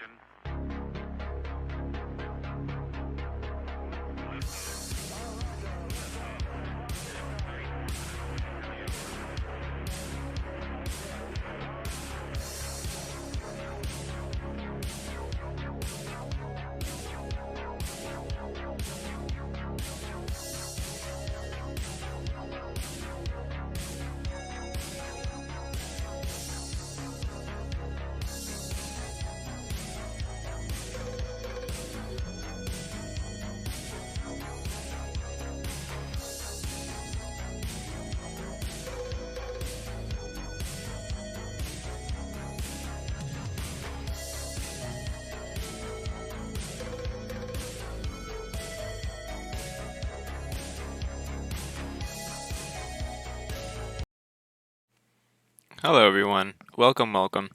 action. Hello everyone, welcome.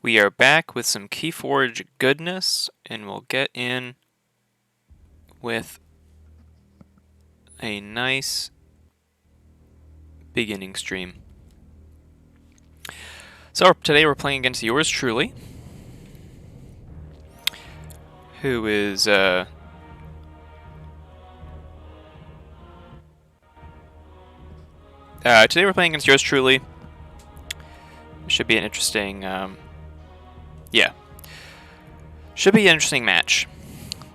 We are back with some Keyforge goodness, and we'll get in with a nice beginning stream. So today we're playing against yours truly, who is today we're playing against yours truly. Should be an interesting, should be an interesting match.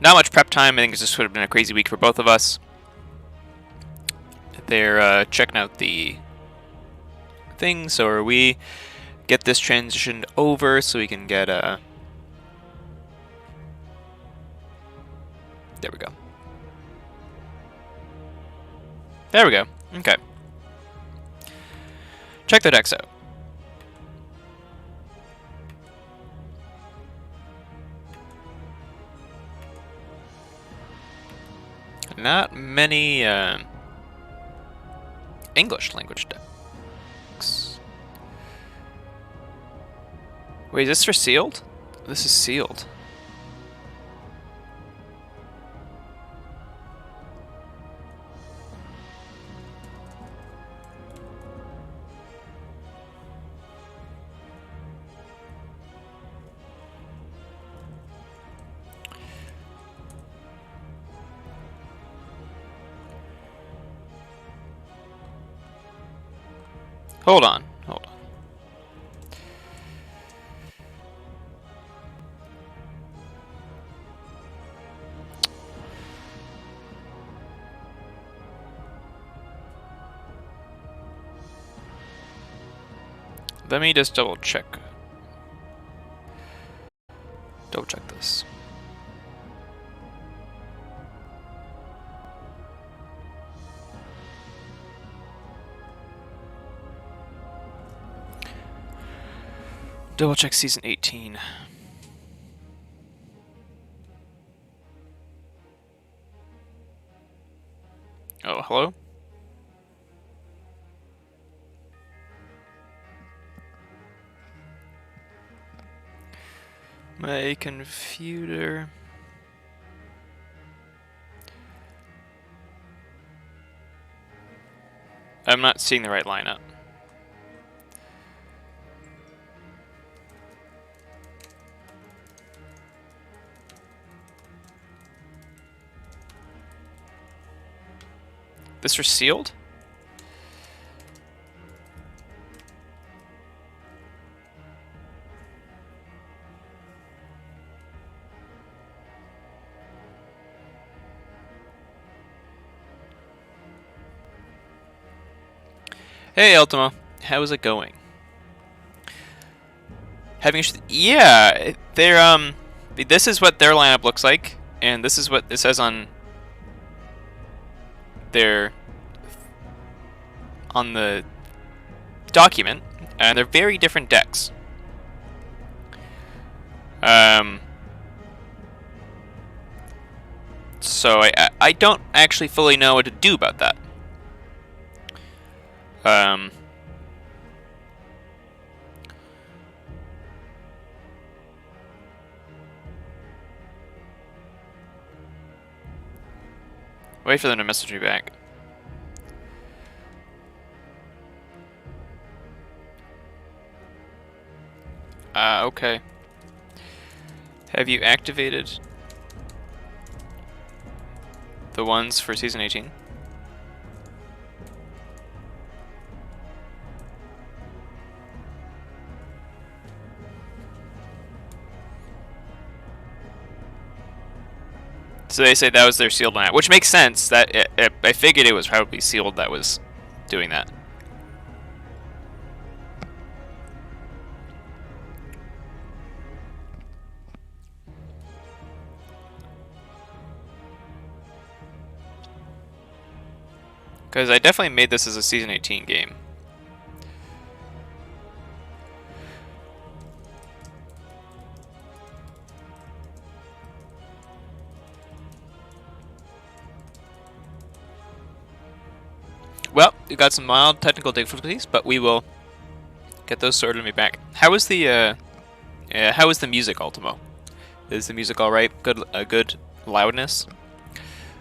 Not much prep time. I think this would have been a crazy week for both of us. They're checking out the thing, so we get this transitioned over so we can get there we go. There we go. Okay. Check the decks out. Not many English language decks. Wait, is this for sealed? This is sealed. Hold on. Let me just double check this. Double check season 18. Oh, hello? My computer. I'm not seeing the right lineup. This was sealed? Hey Ultima, how's it going? Yeah, they're this is what their lineup looks like, and this is what it says on the document, and they're very different decks. So I don't actually fully know what to do about that. Wait for them to message me back. Okay. Have you activated the ones for Season 18? So they say that was their sealed map, which makes sense. That I figured it was probably sealed that was doing that. Because I definitely made this as a Season 18 game. Well, we got some mild technical difficulties, but we will get those sorted and be back. How was the music, Ultimo? Is the music all right? Good loudness.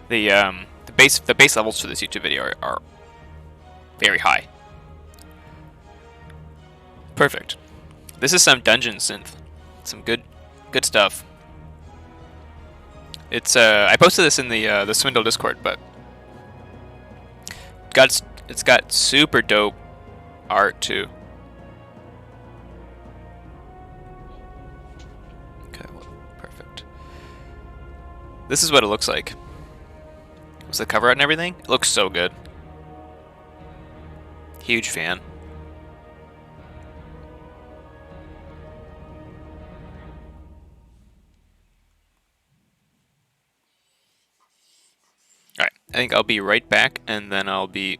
The bass levels for this YouTube video are very high. Perfect. This is some dungeon synth. Some good stuff. It's I posted this in the Swindle Discord, but it's got super dope art too. Okay, well, perfect. This is what it looks like. Was the cover art and everything? It looks so good. Huge fan. Alright, I think I'll be right back, and then I'll be...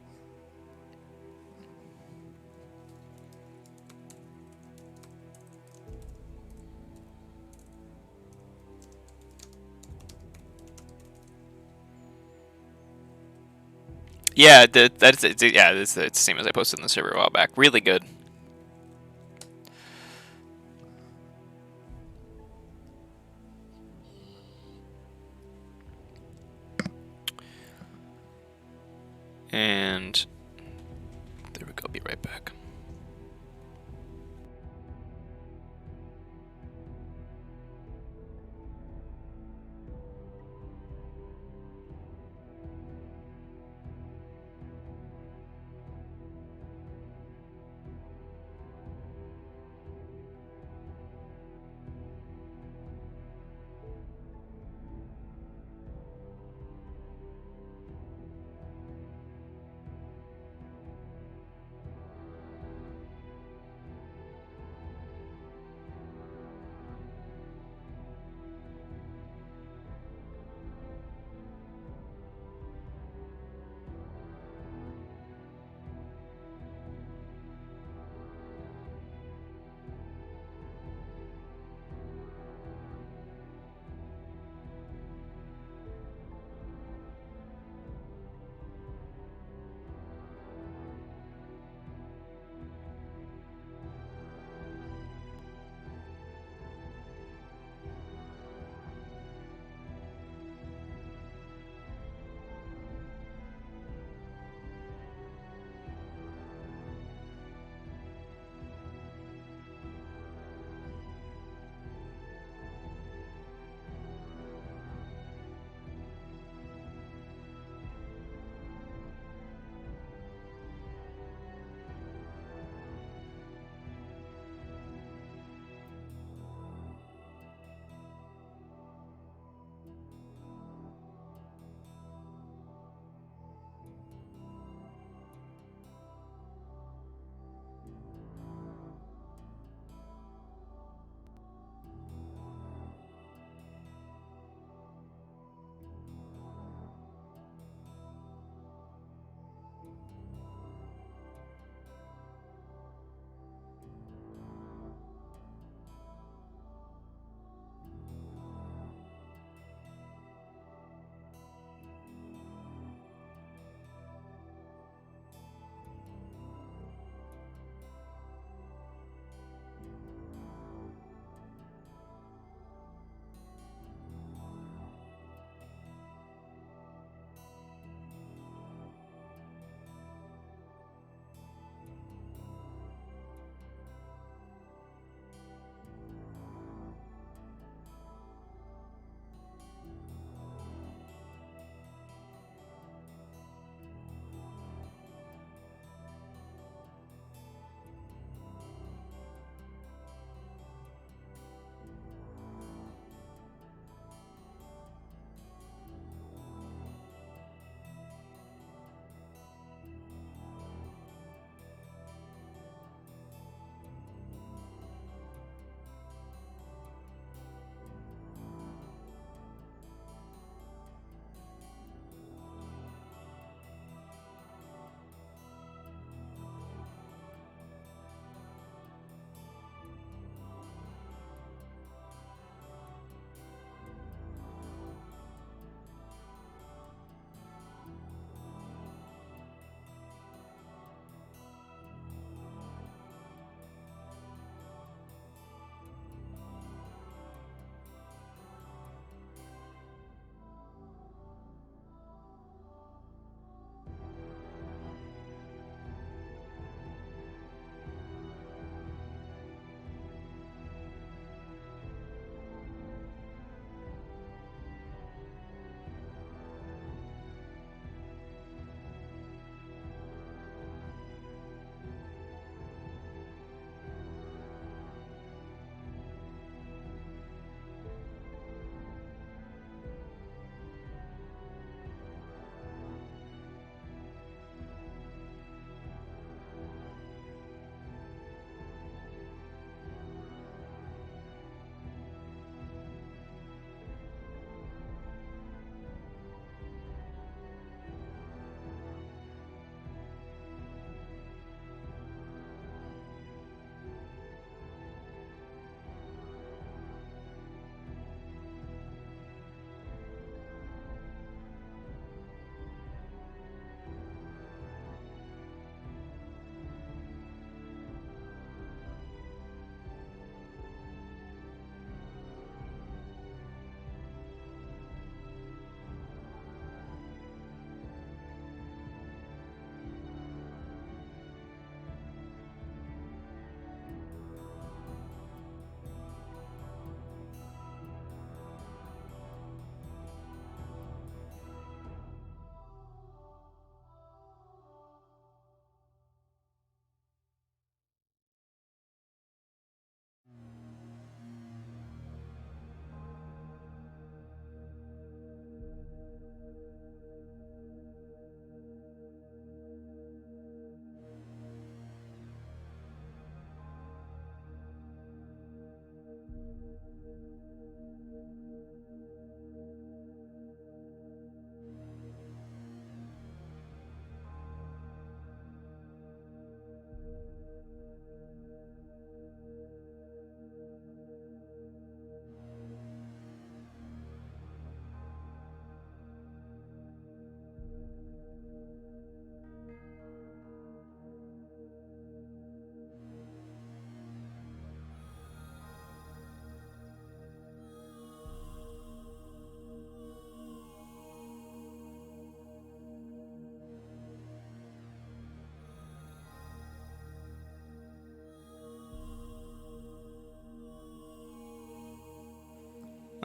Yeah, it's the same as I posted in the server a while back. Really good. And there we go, be right back.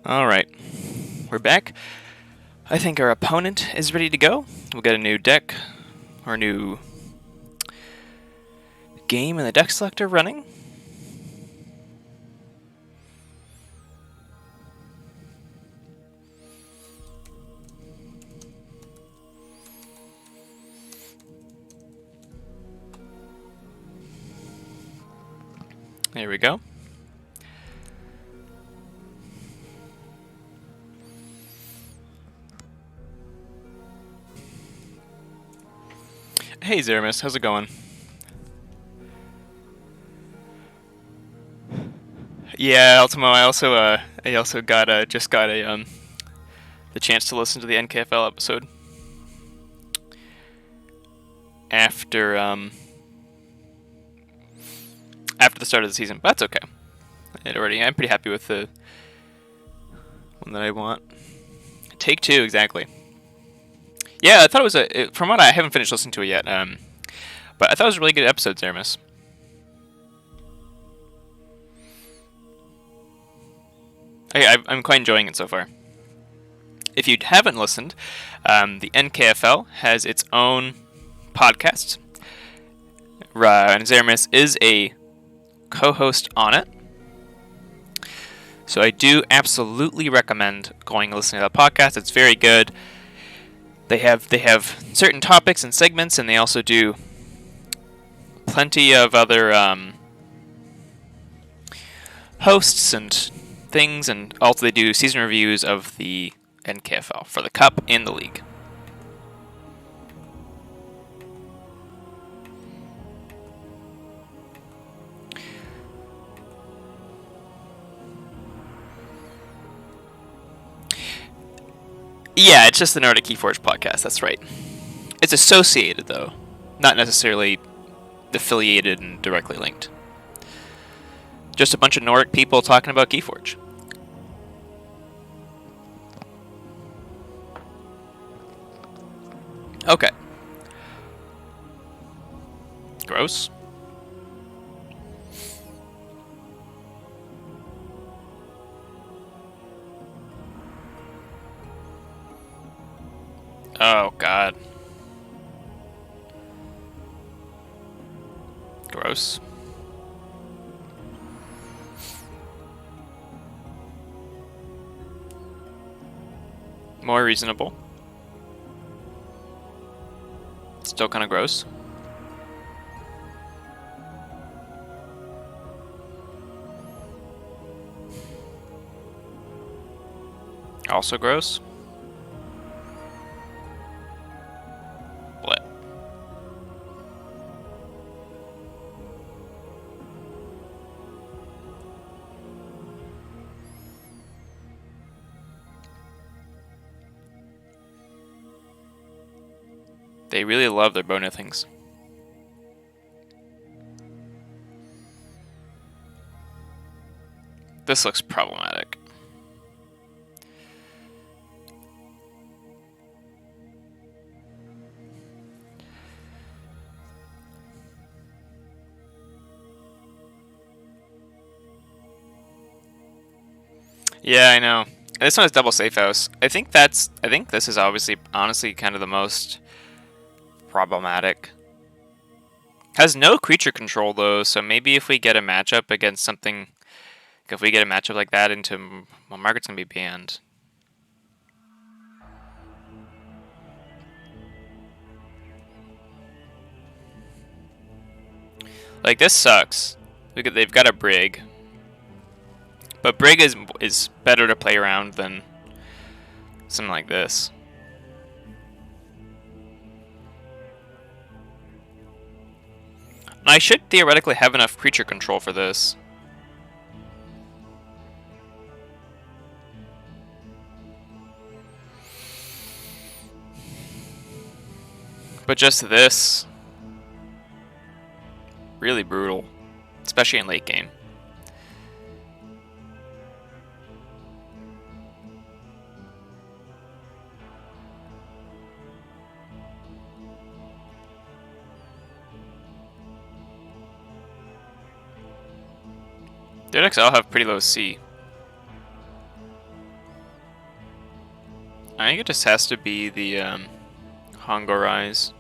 Alright, we're back. I think our opponent is ready to go. We'll get a new deck, or new game in the deck selector running. There we go. Hey Zeramis, how's it going? Yeah, Ultimo. I also got just got a the chance to listen to the NKFL episode after after the start of the season. But that's okay. I'm pretty happy with the one that I want. Take two, exactly. Yeah, I thought it was from what I haven't finished listening to it yet. But I thought it was a really good episode, Zeramis. I'm quite enjoying it so far. If you haven't listened, the NKFL has its own podcast, and Zeramis is a co-host on it. So I do absolutely recommend going and listening to that podcast. It's very good. They have certain topics and segments, and they also do plenty of other hosts and things, and also they do season reviews of the NKFL for the Cup and the League. Yeah, it's just the Nordic Keyforge podcast, that's right. It's associated, though, not necessarily affiliated and directly linked. Just a bunch of Nordic people talking about Keyforge. Okay. Gross. Oh, God. Gross. More reasonable. Still kind of gross. Also gross. What? They really love their bow things. This looks problematic. Yeah, I know. This one is double safe house. I think this is honestly kind of the most problematic. Has no creature control though, so maybe if we get a matchup against something, if we get a matchup like that into, well, Margaret's gonna be banned. Like, this sucks. Look at, they've got a brig. But Brig is better to play around than something like this. I should theoretically have enough creature control for this. But just this, really brutal, especially in late game. Their decks all have pretty low C. I think it just has to be the Hongorise.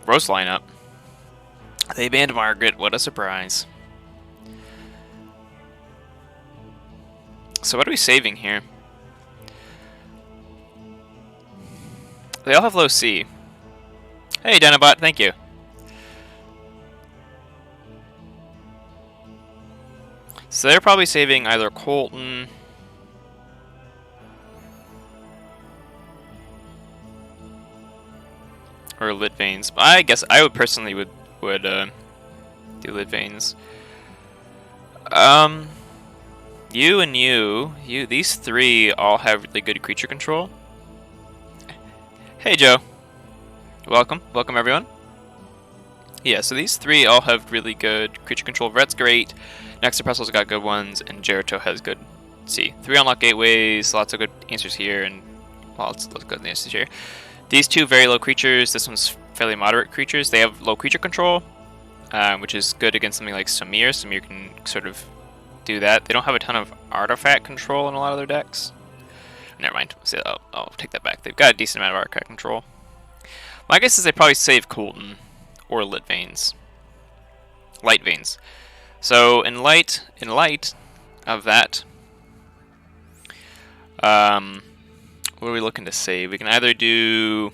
Roast lineup. They banned Margaret, what a surprise. So what are we saving here? They all have low C. Hey Dinobot, thank you. So they're probably saving either Colton or Liteveins. I guess I would personally would do Liteveins. You and you, these three all have really good creature control. Hey Joe, welcome everyone. Yeah, so these three all have really good creature control. Vervet's great. Next Pressel's got good ones, and Jaratoe has good C. 3 unlock gateways, lots of good answers here, and lots of good answers here. These two very low creatures. This one's fairly moderate creatures. They have low creature control, which is good against something like Samir. Samir can sort of do that. They don't have a ton of artifact control in a lot of their decks. Never mind. So I'll take that back. They've got a decent amount of artifact control. My guess is they probably save Colton or Liteveins. Liteveins. So in light of that, what are we looking to save? We can either do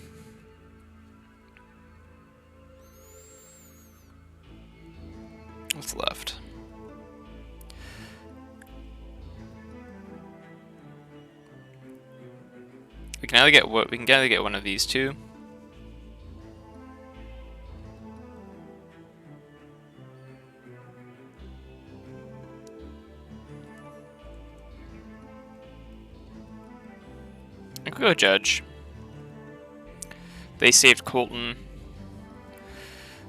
what's left. We can either get one of these two. I could go Judge. They saved Colton.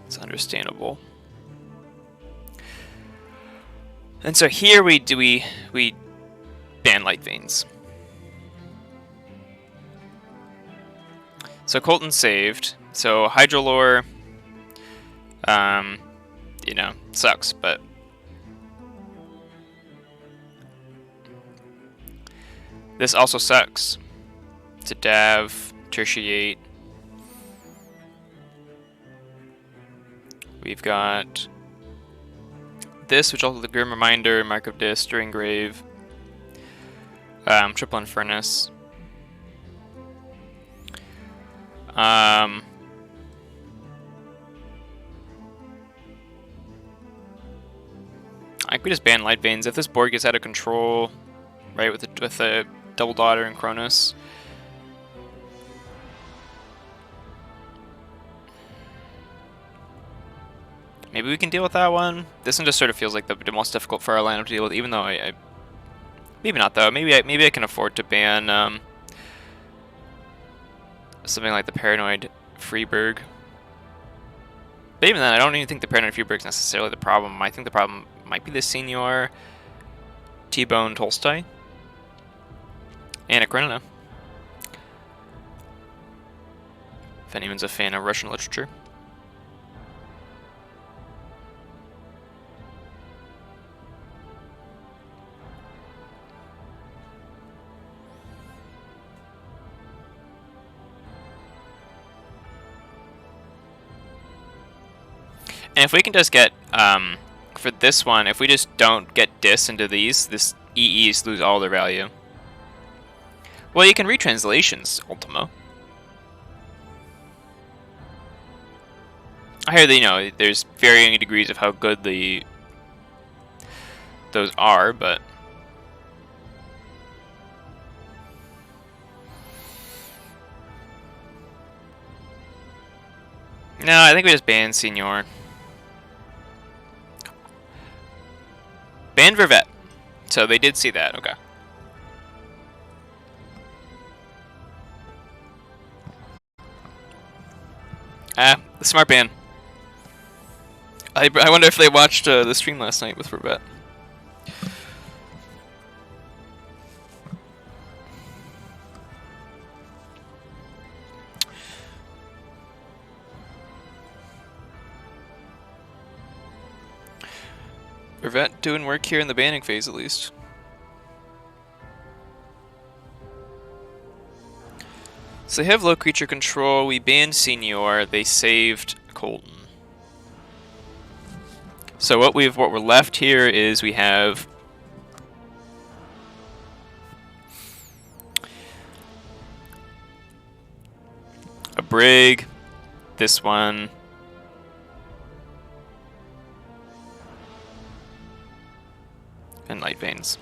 It's understandable. And so here we ban Liteveins. So Colton saved. So Hydrolore, you know, sucks, but this also sucks. To Dav, Tertiate. We've got this, which also the Grim Reminder, Mark of Dis, Stirring Grave, Triple Infernus. I could just ban Liteveins if this board gets out of control, right? With the Double Daughter and Cronus. Maybe we can deal with that one. This one just sort of feels like the most difficult for our lineup to deal with, even though I maybe not though. Maybe I can afford to ban something like the Paranoid Freeberg. But even then, I don't even think the Paranoid Freeberg is necessarily the problem. I think the problem might be the Señor, T-Bone, Tolstoy, and a Karenina. If anyone's a fan of Russian literature. And if we can just get, for this one, if we just don't get dis into these, this EEs lose all their value. Well, you can read translations, Ultimo. I hear that, you know, there's varying degrees of how good the those are, but... No, I think we just banned Señor. Banned Vervet. So they did see that, okay. Ah, the smart ban. I wonder if they watched the stream last night with Vervet. Vervet doing work here in the banning phase, at least. So they have low creature control. We banned Señor. They saved Colton. So what we're left here is we have a Brig, this one, and Liteveins.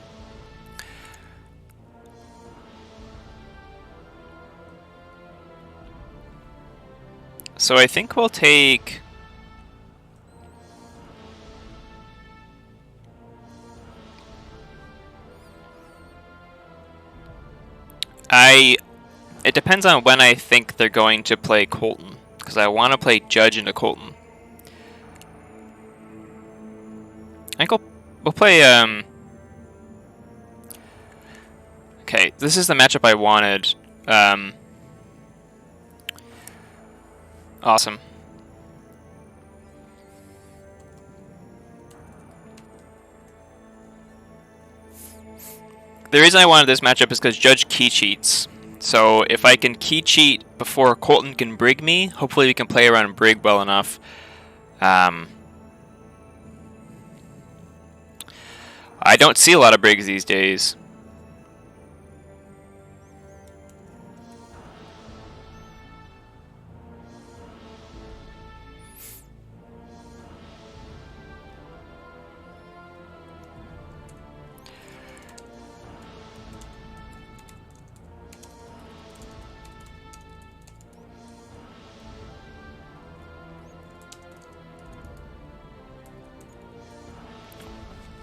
So I think we'll take... It depends on when I think they're going to play Colton, because I want to play Judge into Colton. I think we'll play, okay, this is the matchup I wanted. Awesome. The reason I wanted this matchup is because Judge key cheats. So if I can key cheat before Colton can Brig me, hopefully we can play around Brig well enough. I don't see a lot of Brigs these days.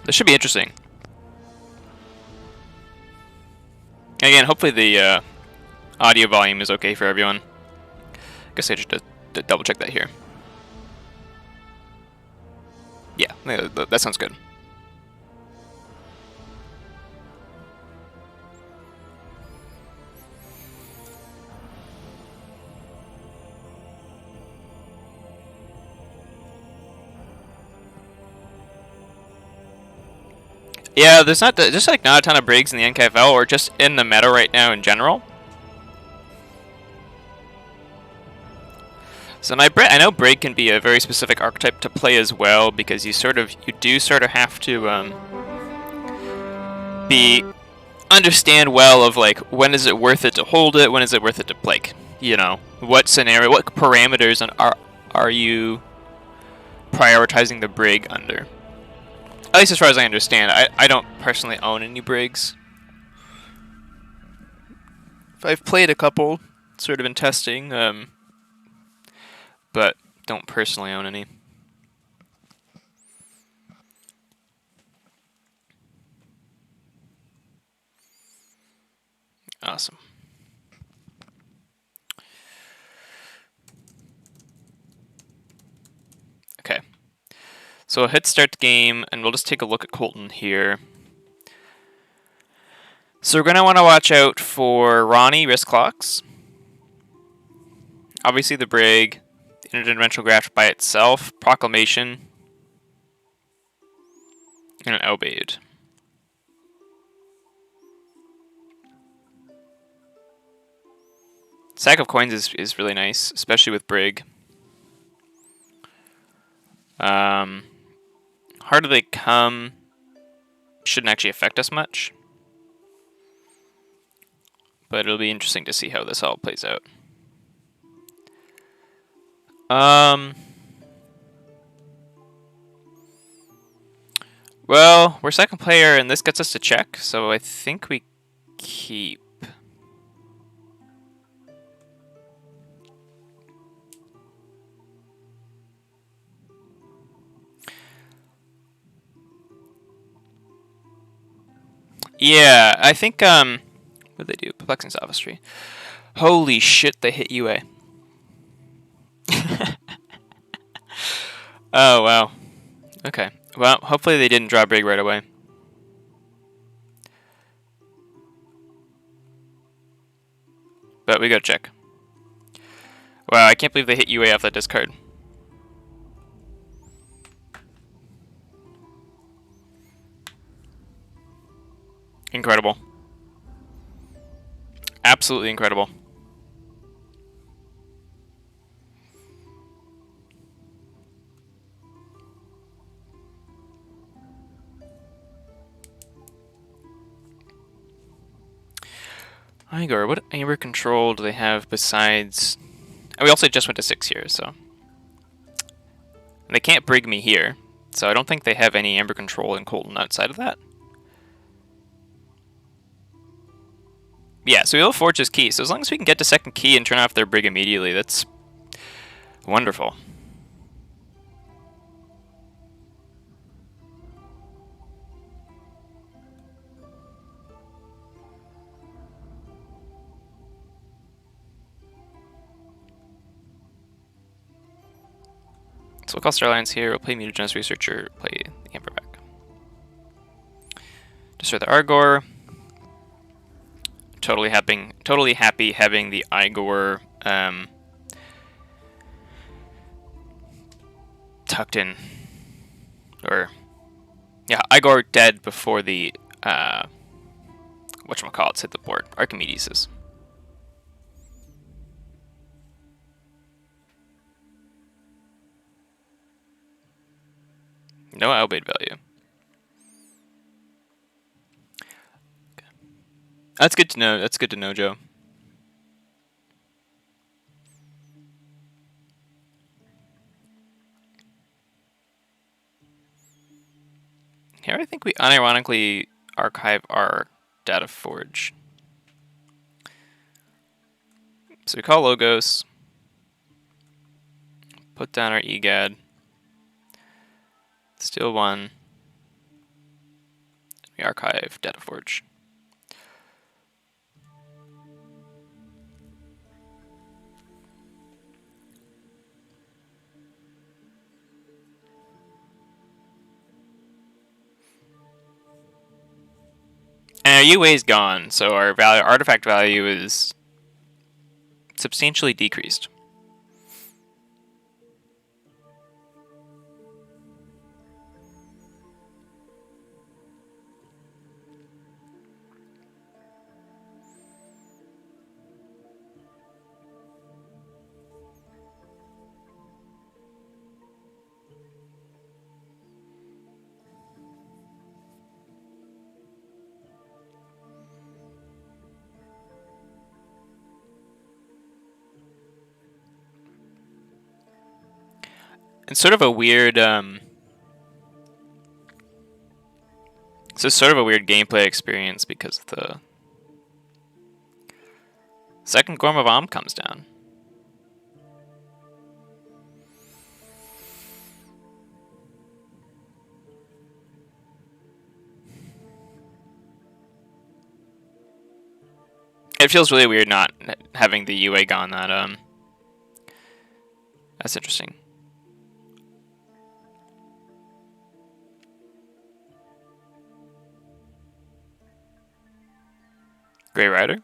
This should be interesting. Again, hopefully the audio volume is okay for everyone. Guess I just double check that here. Yeah, that sounds good. Yeah, there's not just like not a ton of Brigs in the NKFL or just in the meta right now in general. So I know Brig can be a very specific archetype to play as well, because you do sort of have to understand well of like when is it worth it to hold it, when is it worth it to like, you know, what scenario, what parameters are you prioritizing the Brig under? At least as far as I understand. I don't personally own any Brigs. I've played a couple, sort of in testing, but don't personally own any. Awesome. Okay. So we'll hit start the game, and we'll just take a look at Colton here. So we're going to want to watch out for Ronnie Risk Clocks. Obviously the Brig, the Interdimensional Graft by itself, Proclamation, and an Obeyed. Sack of Coins is really nice, especially with Brig. Harder They Come shouldn't actually affect us much, but it'll be interesting to see how this all plays out. Well, we're second player, and this gets us to check, so I think we keep. Yeah, I think, what did they do? Perplexing Sophistry. Holy shit, they hit UA. Oh, wow. Okay. Well, hopefully they didn't draw brig right away. But we gotta check. Wow, I can't believe they hit UA off that discard. Incredible. Absolutely incredible. Igor, what amber control do they have besides... And we also just went to 6 here, so... And they can't brig me here, so I don't think they have any amber control in Colton outside of that. Yeah, so we'll forge his key, so as long as we can get to second key and turn off their brig immediately, that's wonderful. So we'll call Starlines here, we'll play Mutagenous Researcher, play the Amber back. Destroy the Argor. Totally happy having the Igor tucked in. Or, yeah, Igor dead before the, whatchamacallits hit the board. Archimedes is. No outbid value. Okay. That's good to know. That's good to know, Joe. Here I think we unironically archive our data forge. So we call Logos. Put down our EGAD. Steal one. We archive data forge. And our UA is gone, so our artifact value is substantially decreased. It's sort of a weird, so it's sort of a weird gameplay experience because the second Gorm of Om comes down. It feels really weird not having the UA gone. That's interesting. Grey Rider.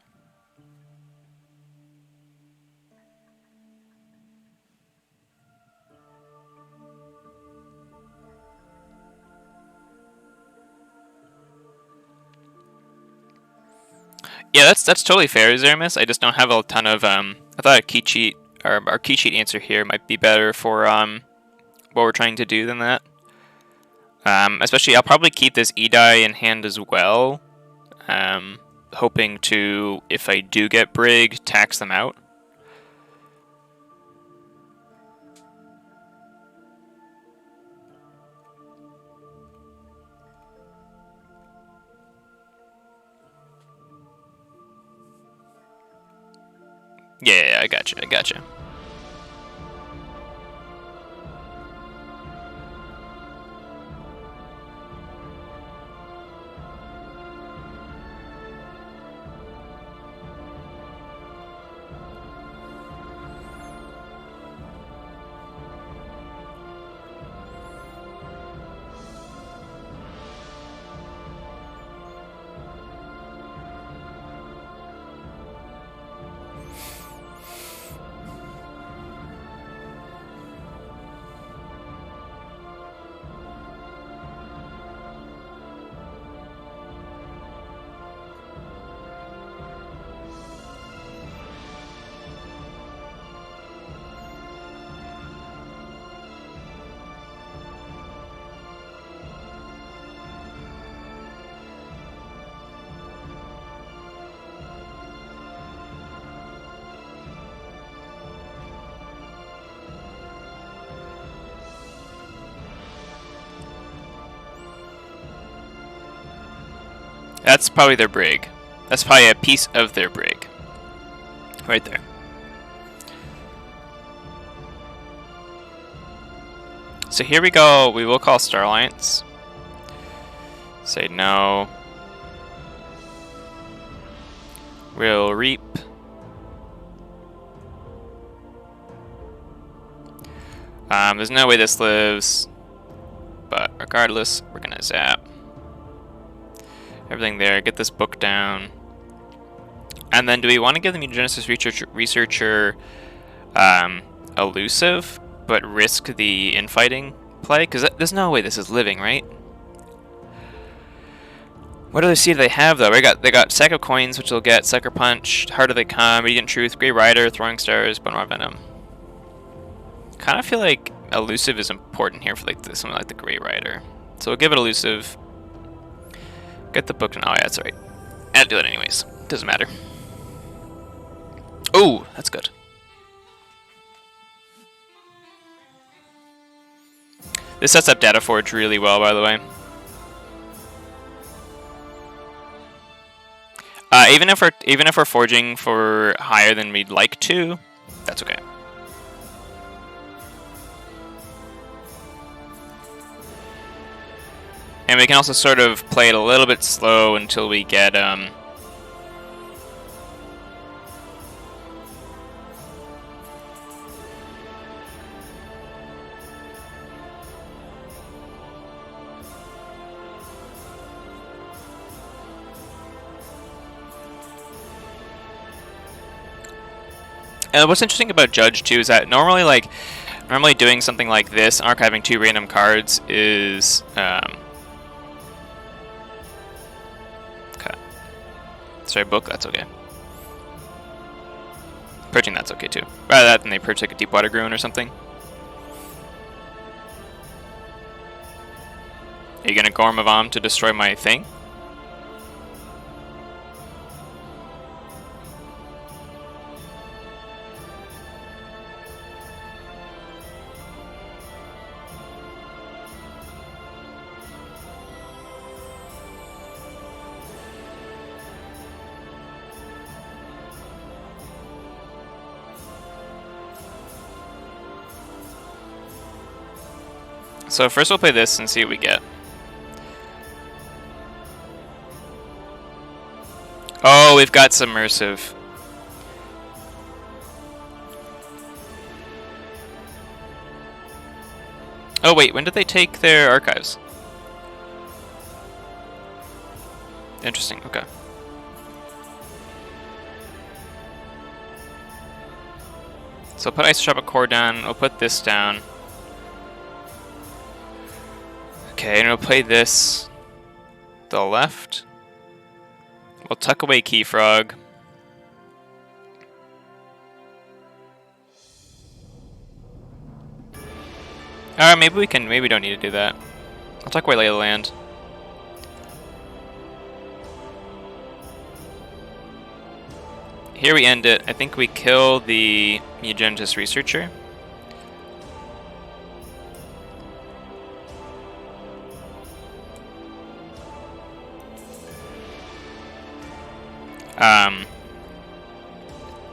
Yeah, that's totally fair, Zeramis. I just don't have a ton of I thought a key cheat or our key cheat answer here might be better for what we're trying to do than that. Especially, I'll probably keep this E-die in hand as well. Hoping to, if I do get brig, tax them out. Yeah, I gotcha. I gotcha. That's probably their brig. That's probably a piece of their brig. Right there. So here we go. We will call Star Alliance. Say no. We'll reap. There's no way this lives. But regardless, we're gonna zap. Everything there. Get this book down. And then do we want to give the mutagenesis researcher elusive, but risk the infighting play? Because there's no way this is living, right? What other seed do they have, though? They got Sack of Coins, which they'll get, Sucker Punch, Heart of the Calm, Radiant Truth, Grey Rider, Throwing Stars, Bone Venom. Kind of feel like elusive is important here for like something like the Grey Rider. So we'll give it elusive. Get the book. Oh yeah, that's right. I'll do it anyways. Doesn't matter. Oh, that's good. This sets up Dataforge really well, by the way. Even if we're forging for higher than we'd like to, that's okay. And we can also sort of play it a little bit slow until we get And what's interesting about Judge too is that normally doing something like this, archiving 2 random cards, is okay. Sorry, book. That's okay. Purging, that's okay too. Rather that than they purge like a Deepwater Gruin or something. Are you gonna Gorm Avam to destroy my thing? So first we'll play this and see what we get. Oh, we've got Submersive. Oh wait, when did they take their archives? Interesting, okay. So I'll put Isotropic Core down, I'll put this down. Okay, and we'll play this to the left. We'll tuck away Key Frog. Maybe we can. Maybe we don't need to do that. I'll tuck away Lay of the Land. Here we end it. I think we kill the Mutagenesis Researcher.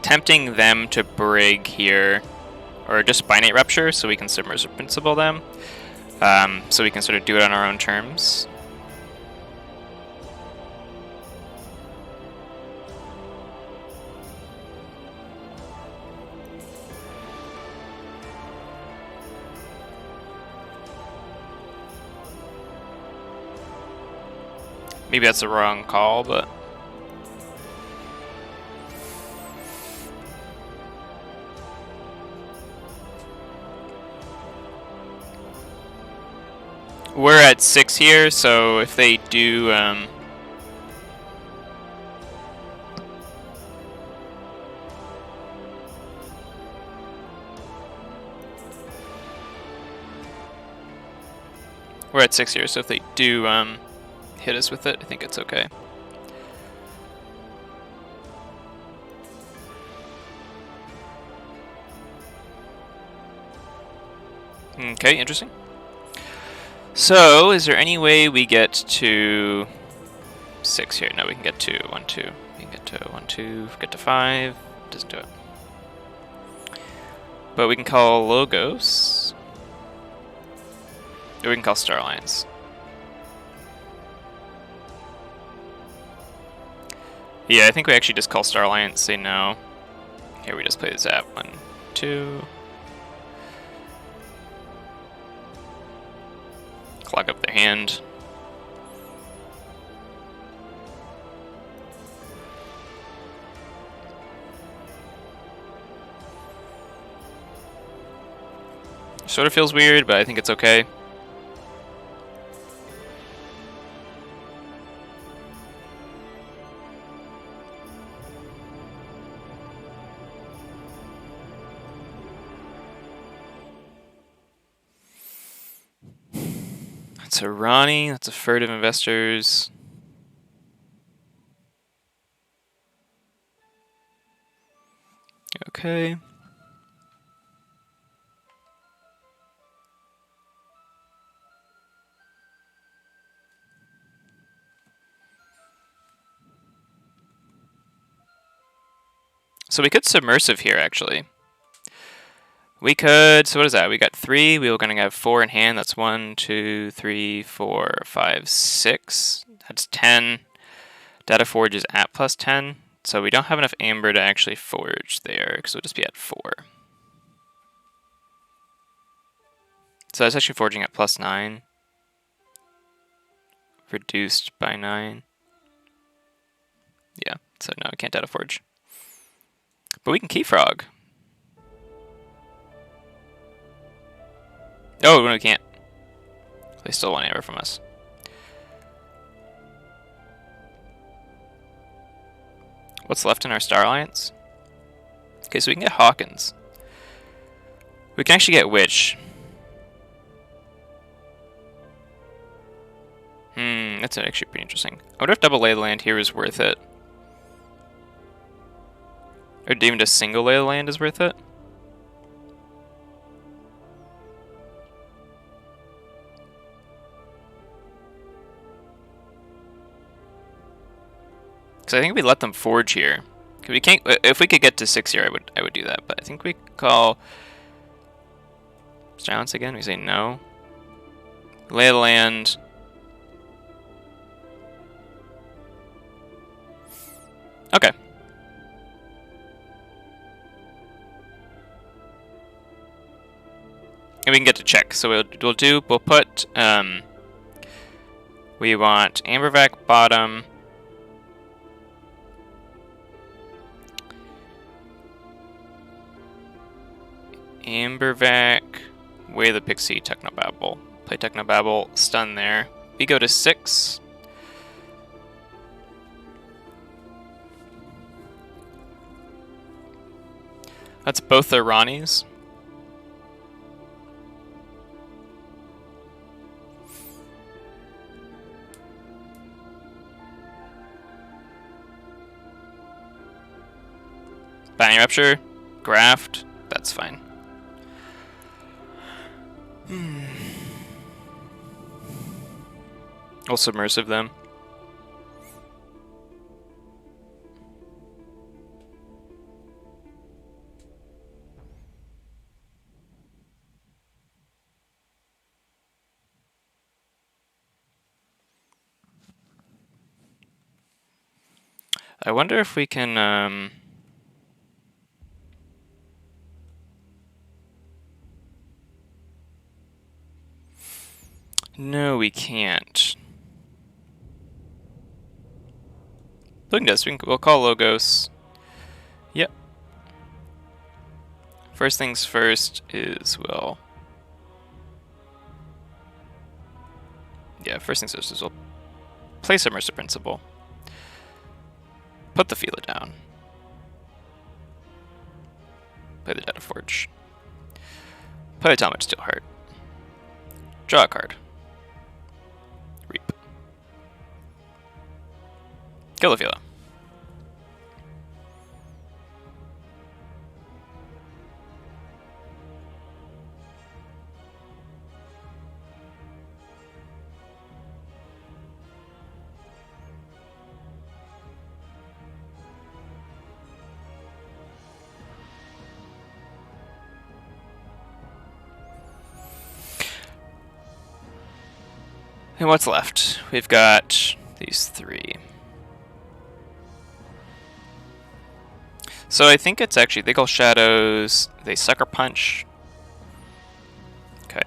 tempting them to brig here, or just Binate Rupture, so we can Submersive Principle them. So we can sort of do it on our own terms. Maybe that's the wrong call, but... We're at 6 here, so if they do... We're at 6 here, so if they do hit us with it, I think it's okay. Okay, interesting. So, is there any way we get to 6 here? No, we can get to 1, 2. We can get to 1, 2, get to 5. Doesn't do it. But we can call Logos. Or we can call Star Alliance. Yeah, I think we actually just call Star Alliance, say no. Here we just play the Zap. 1, 2. Clog up their hand. Sort of feels weird, but I think it's okay. That's a Ronnie, that's a Furtive Investors. Okay. So we could Submersive here, actually. We could, so what is that? We got 3, we were going to have 4 in hand. That's 1, 2, 3, 4, 5, 6. That's 10. Data Forge is at plus 10. So we don't have enough Amber to actually forge there, because we'll just be at 4. So that's actually forging at plus 9. Reduced by 9. Yeah, so no, we can't Data Forge. But we can Keyfrog. Oh, no, we can't. They still want Amber from us. What's left in our Star Alliance? Okay, so we can get Hawkins. We can actually get Witch. That's actually pretty interesting. I wonder if double Lay of the Land here is worth it. Or even just single Lay of the Land is worth it. Because I think we let them forge here. We can't. If we could get to 6 here, I would do that. But I think we call silence again. We say no. Lay of the Land. Okay. And we can get to check. So we'll put we want Ambervac bottom. Ambervac, Way of the Pixie, Technobabble. Play Technobabble, stun there. We go to 6. That's both their Ronnies. Binding Rupture, Graft, that's fine. We'll Submersive them. I wonder if we can, no, we can't. Looking at this, we'll call Logos. Yep. First things first is, well... Yeah, first things first is we'll place Immersive Principle. Put the Feeler down. Play the Data Forge. Play Atomic Steelheart. Draw a card. Reap. Kill the Feeler. And what's left? We've got these three. So I think it's actually, they call shadows, they sucker punch. Okay.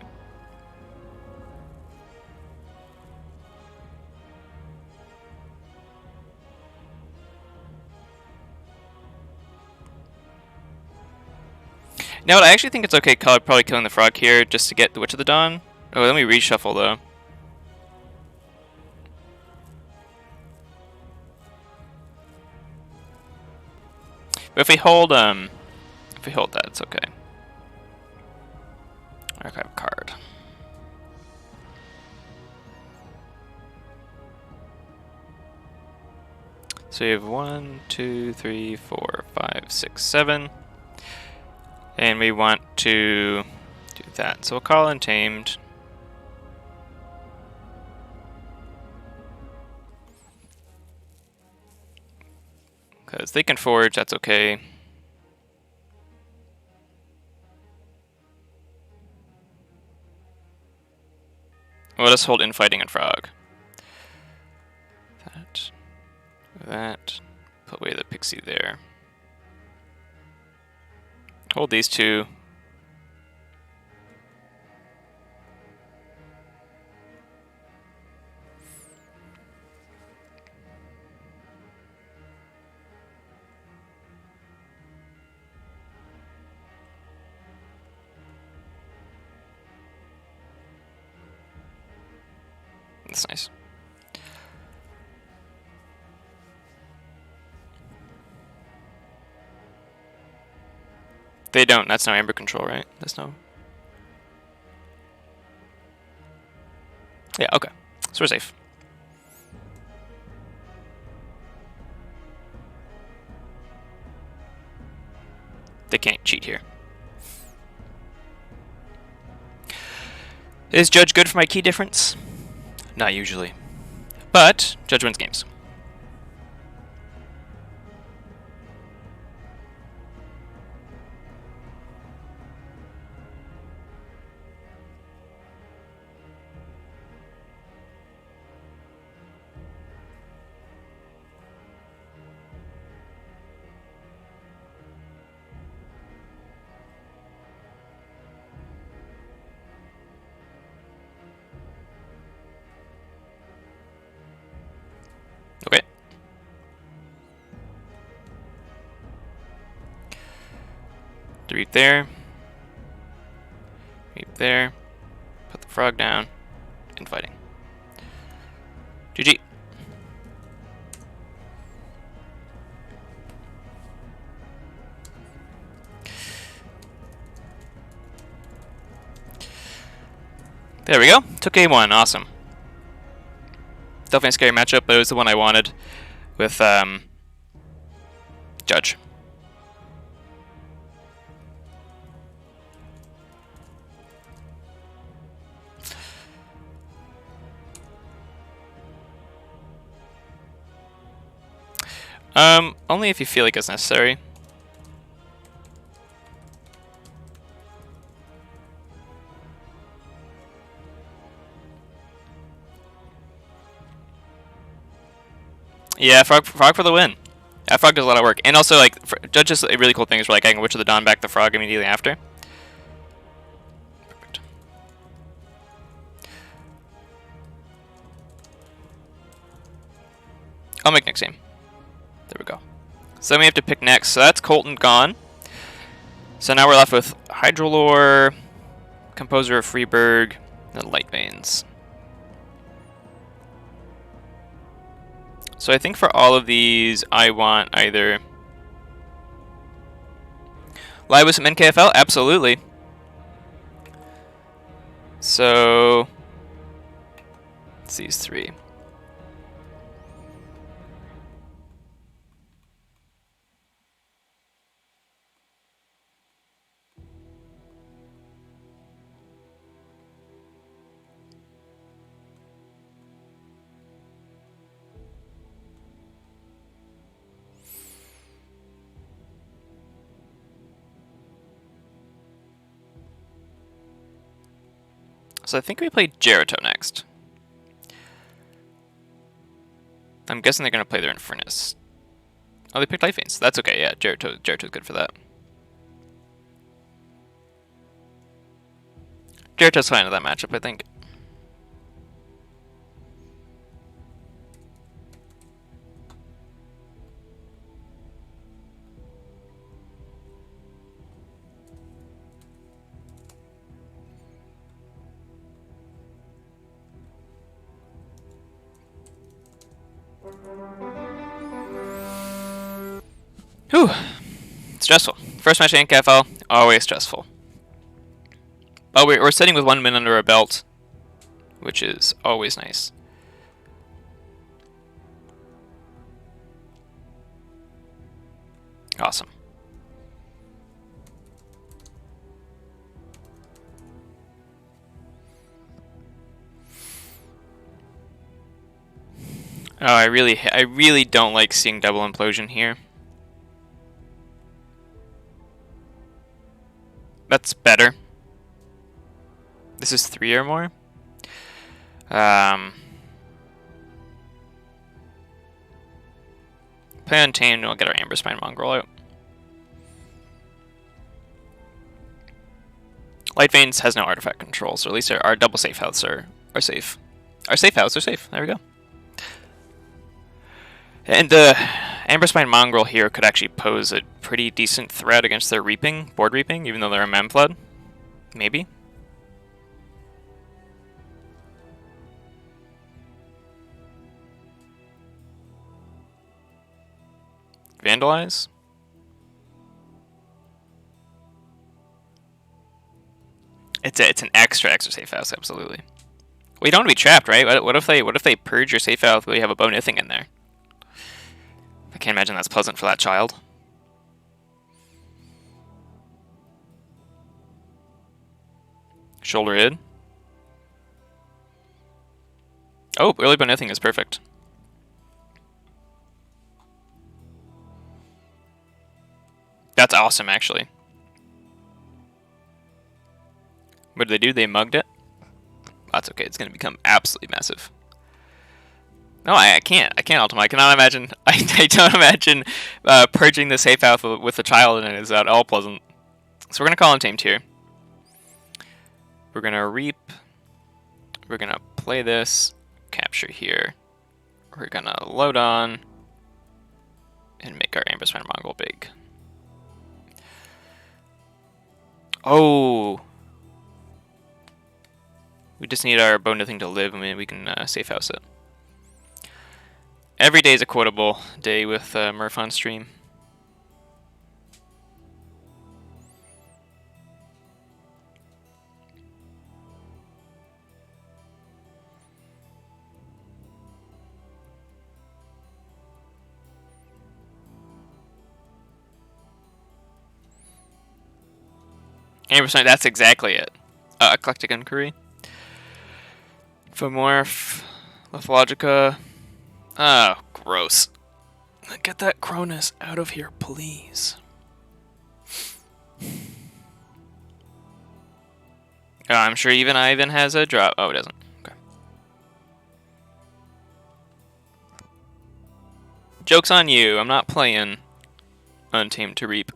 Now what, I actually think it's okay probably killing the frog here just to get the Witch of the Dawn. Oh, let me reshuffle though. But if we hold that, it's okay. Archive a card. So we have 1, 2, 3, 4, 5, 6, 7. And we want to do that. So we'll call Untamed. Because they can forge, that's okay. We'll just hold Infighting and Frog. That. Put away the Pixie there. Hold these two. That's nice. They don't. That's no Amber Control, right? That's no... Yeah, okay. So we're safe. They can't cheat here. Is Judge good for my key difference? Not usually. But Judge wins games. Okay. Reap there. Reap there. Put the frog down. Infighting. GG. There we go. Took A1. Awesome. Definitely a scary matchup, but it was the one I wanted with Judge. Only if you feel like it's necessary. Yeah, frog for the win. That frog does a lot of work, and also like just a really cool thing is where, like I can Witch of the Dawn back the frog immediately after. Perfect. I'll make next game. There we go. So then we have to pick next. So that's Colton gone. So now we're left with Hydrolore, Composer of Freeberg, and Liteveins. So I think for all of these, I want either live with some NKFL, absolutely. So it's these three. So I think we play Jaratoe next. I'm guessing they're going to play their Infernus. Oh, they picked Liteveins. That's okay, yeah. Jaratoe's good for that. Jaratoe's fine with that matchup, I think. Whew. Stressful. First match in NKFL, always stressful. But we're sitting with 1 minute under our belt, which is always nice. Awesome. Oh, I really don't like seeing double implosion here. That's better. This is 3 or more. Play Untamed, we'll get our Amber Spine Mongrel out. Liteveins has no artifact control, so at least our double safe houses are safe. Our safe houses are safe. There we go. And the Amber Spine Mongrel here could actually pose a pretty decent threat against their Reaping, board Reaping, even though they're a Memflood. Maybe. Vandalize. It's an extra safe house, absolutely. Well, you don't want to be trapped, right? What if they purge your safe house while you have a Bonithing in there? I can't imagine that's pleasant for that child. Shoulder Id. Oh, early Bonithing is perfect. That's awesome, actually. What did they do? They mugged it? That's okay. It's going to become absolutely massive. No, I can't. I can't Ultima. I cannot imagine. I don't imagine purging the safe house with a child in it is at all pleasant. So we're going to call Untamed here. We're going to Reap. We're going to play this. Capture here. We're going to load on. And make our Amber Spine Mongol big. Oh. We just need our Bonithing to live, and we can safe house it. Every day is a quotable day with Murph on stream. Amber Spine, that's exactly it. Eclectic Inquiry. Femorph, Lithologica. Oh, gross. Get that Cronus out of here, please. Oh, I'm sure even Ivan has a drop. Oh, it doesn't. Okay. Joke's on you. I'm not playing Untamed to Reap.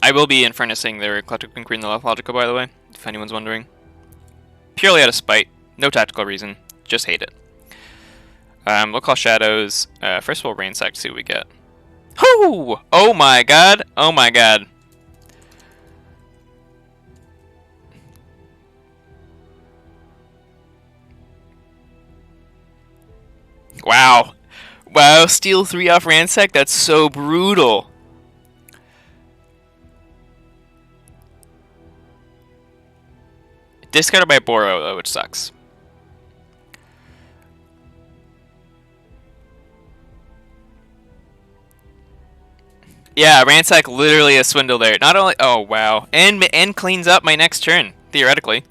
I will be infernusing their Eclectic Inquiry in the Logical, by the way, if anyone's wondering. Purely out of spite. No tactical reason. Just hate it. We'll call Shadows. First we'll ransack to see what we get. Whoo! Oh my god! Oh my god. Wow. Wow, steal 3 off ransack? That's so brutal. Discarded by Boro, though, which sucks. Yeah, ransack literally a swindle there. Not only, oh wow, and cleans up my next turn theoretically.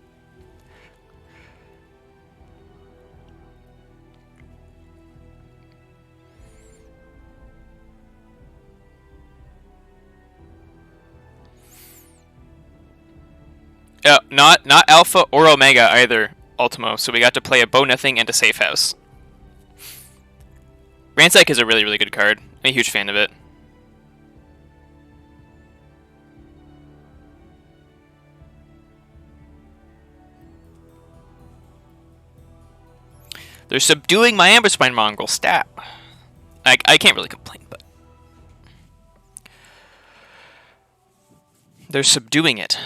Not Alpha or Omega either, Ultimo. So we got to play a Bow Nothing and a Safe House. Ransack is a really good card. I'm a huge fan of it. They're subduing my Amberspine Mongrel. Stat. I can't really complain, but they're subduing it.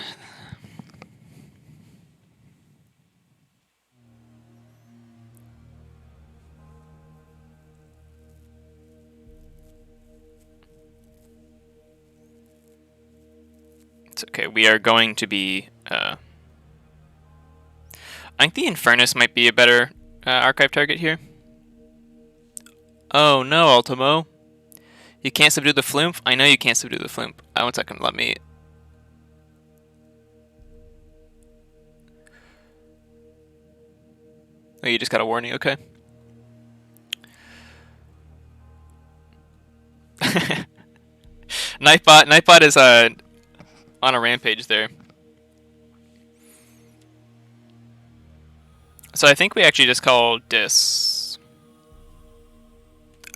It's okay. We are going to be. I think the Infernus might be a better archive target here. Oh no, Ultimo. You can't subdue the Flumph? I know you can't subdue the Flumph. 1 second, let me... Oh, you just got a warning, okay. Knifebot is on a rampage there. So I think we actually just call Dis.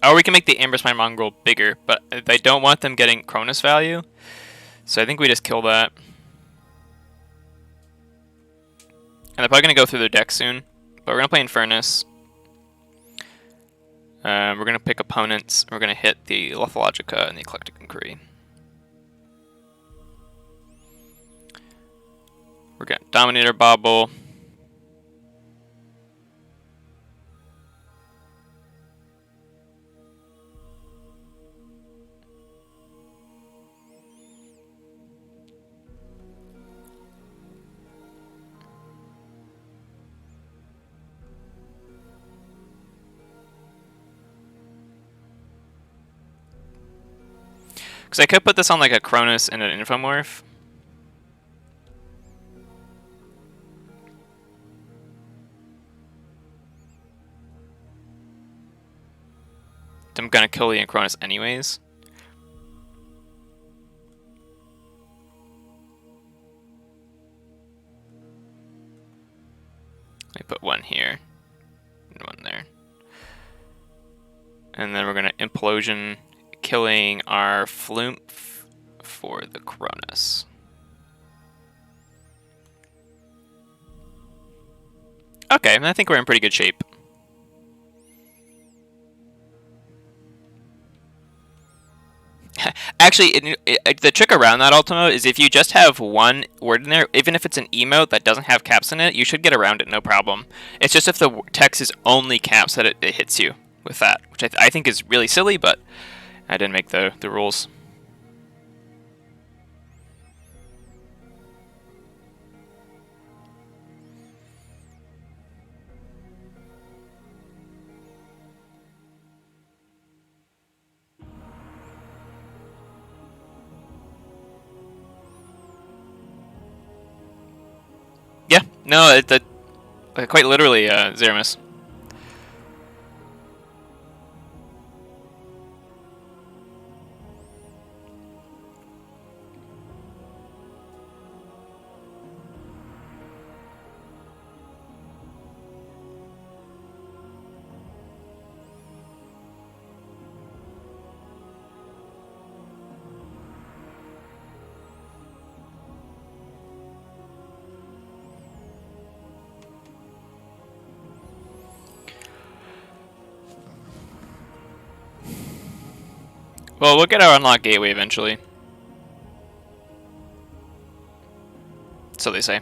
Or we can make the Amberspine Mongrel bigger, but I don't want them getting Cronus value. So I think we just kill that. And they're probably going to go through their deck soon. But we're going to play Infernus. We're going to pick opponents. We're going to hit the Lethologica and the Eclectic Inquiry. We're going to Dominator Bobble. Because I could put this on like a Cronus and an Infomorph. I'm gonna kill the Cronus anyways. Let me put 1 here and 1 there. And then we're gonna Implosion, killing our Flumph for the Cronus. Okay, I think we're in pretty good shape. Actually, the trick around that Ultimo is if you just have 1 word in there, even if it's an emote that doesn't have caps in it, you should get around it, no problem. It's just if the text is only caps that it hits you with that, which I think is really silly, but I didn't make the rules. Yeah, no, quite literally, Zeramis. Well, we'll get our unlock gateway eventually. So they say.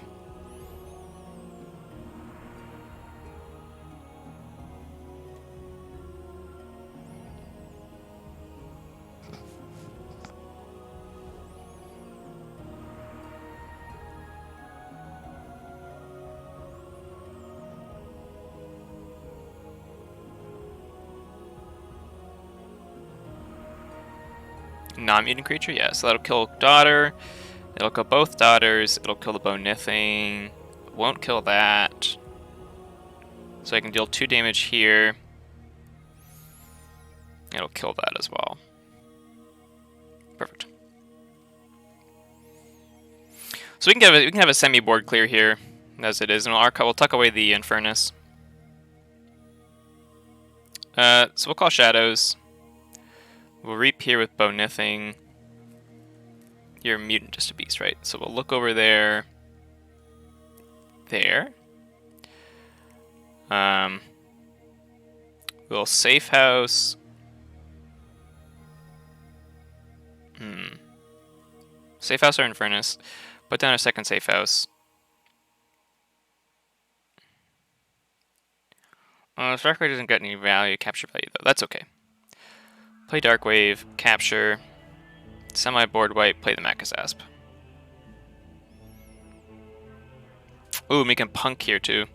Non-mutant creature? Yeah, so that'll kill daughter. It'll kill both daughters. It'll kill the Bonithing. Won't kill that. So I can deal 2 damage here. It'll kill that as well. Perfect. So we can have a semi-board clear here, as it is, and we'll tuck away the Infernus. So we'll call Shadows. We'll reap here with Bonithing. You're a mutant, just a beast, right? So we'll look over there. There. We'll safe house. Safe house or Infernus. Put down a second safe house. Darkwave doesn't get any value, capture value though. That's okay. Play Darkwave, capture, semi-board wipe, play the Macus Asp. Ooh, make him punk here too.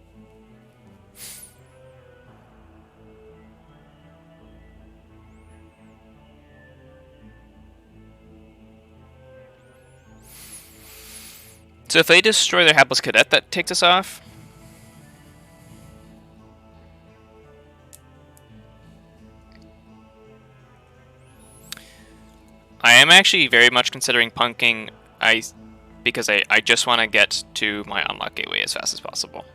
So if they destroy their Hapless Cadet, that takes us off. I am actually very much considering punking because I just want to get to my unlock gateway as fast as possible.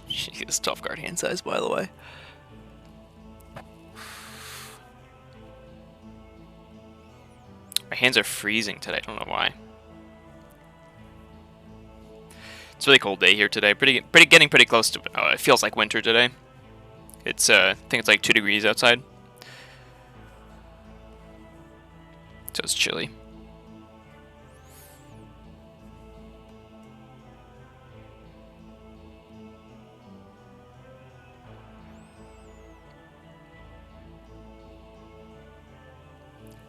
She has 12 card hand size, by the way. My hands are freezing today, I don't know why. It's a really cold day here today. Getting pretty close to. Oh, it feels like winter today. It's I think it's like 2 degrees outside, so it's chilly.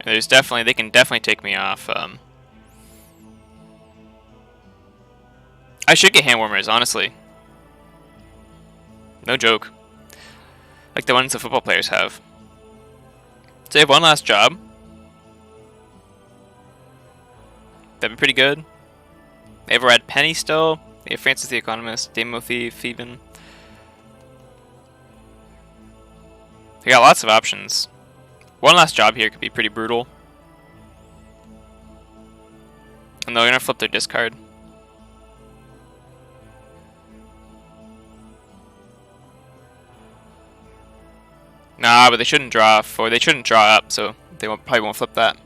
And they can definitely take me off. I should get hand warmers, honestly. No joke. Like the ones the football players have. So they have one last job. That'd be pretty good. They have Red Penny still. They have Francis the Economist, Demo Thief, even. They got lots of options. One last job here could be pretty brutal. And they're gonna flip their discard. Nah, but they shouldn't draw they shouldn't draw up, so they probably won't flip that.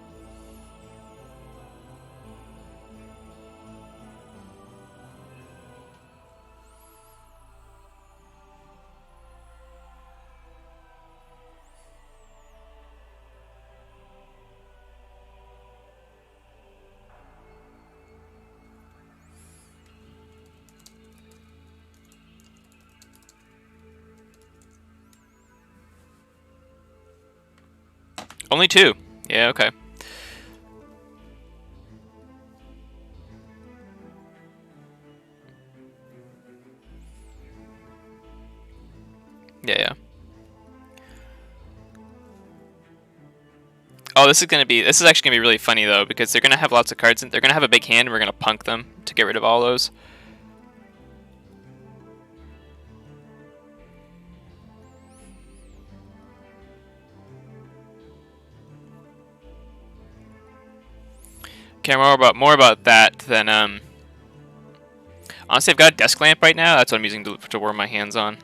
Only 2. Yeah, okay. Yeah. Oh, this is actually gonna be really funny though, because they're gonna have lots of cards and they're gonna have a big hand and we're gonna punk them to get rid of all those. Okay, more about that than honestly, I've got a desk lamp right now. That's what I'm using to warm my hands on.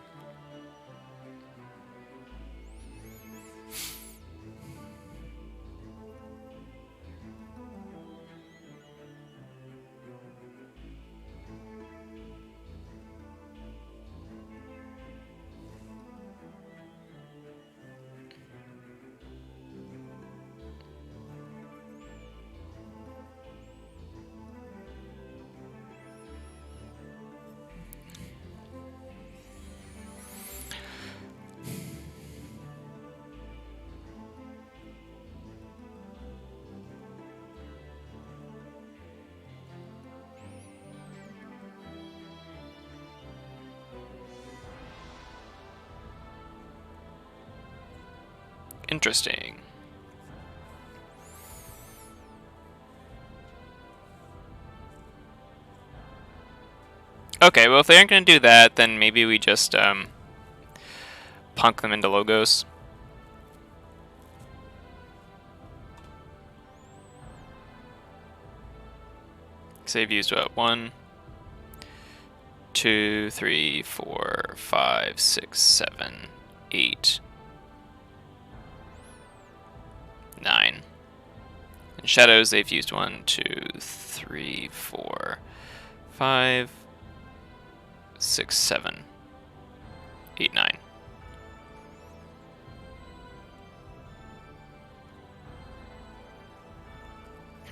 Interesting. Okay, well if they aren't going to do that, then maybe we just punk them into logos. So they've used what? 1, 2, 3, 4, 5, 6, 7, 8, 9. In shadows, they've used 1, 2, 3, 4, 5, 6, 7, 8, 9.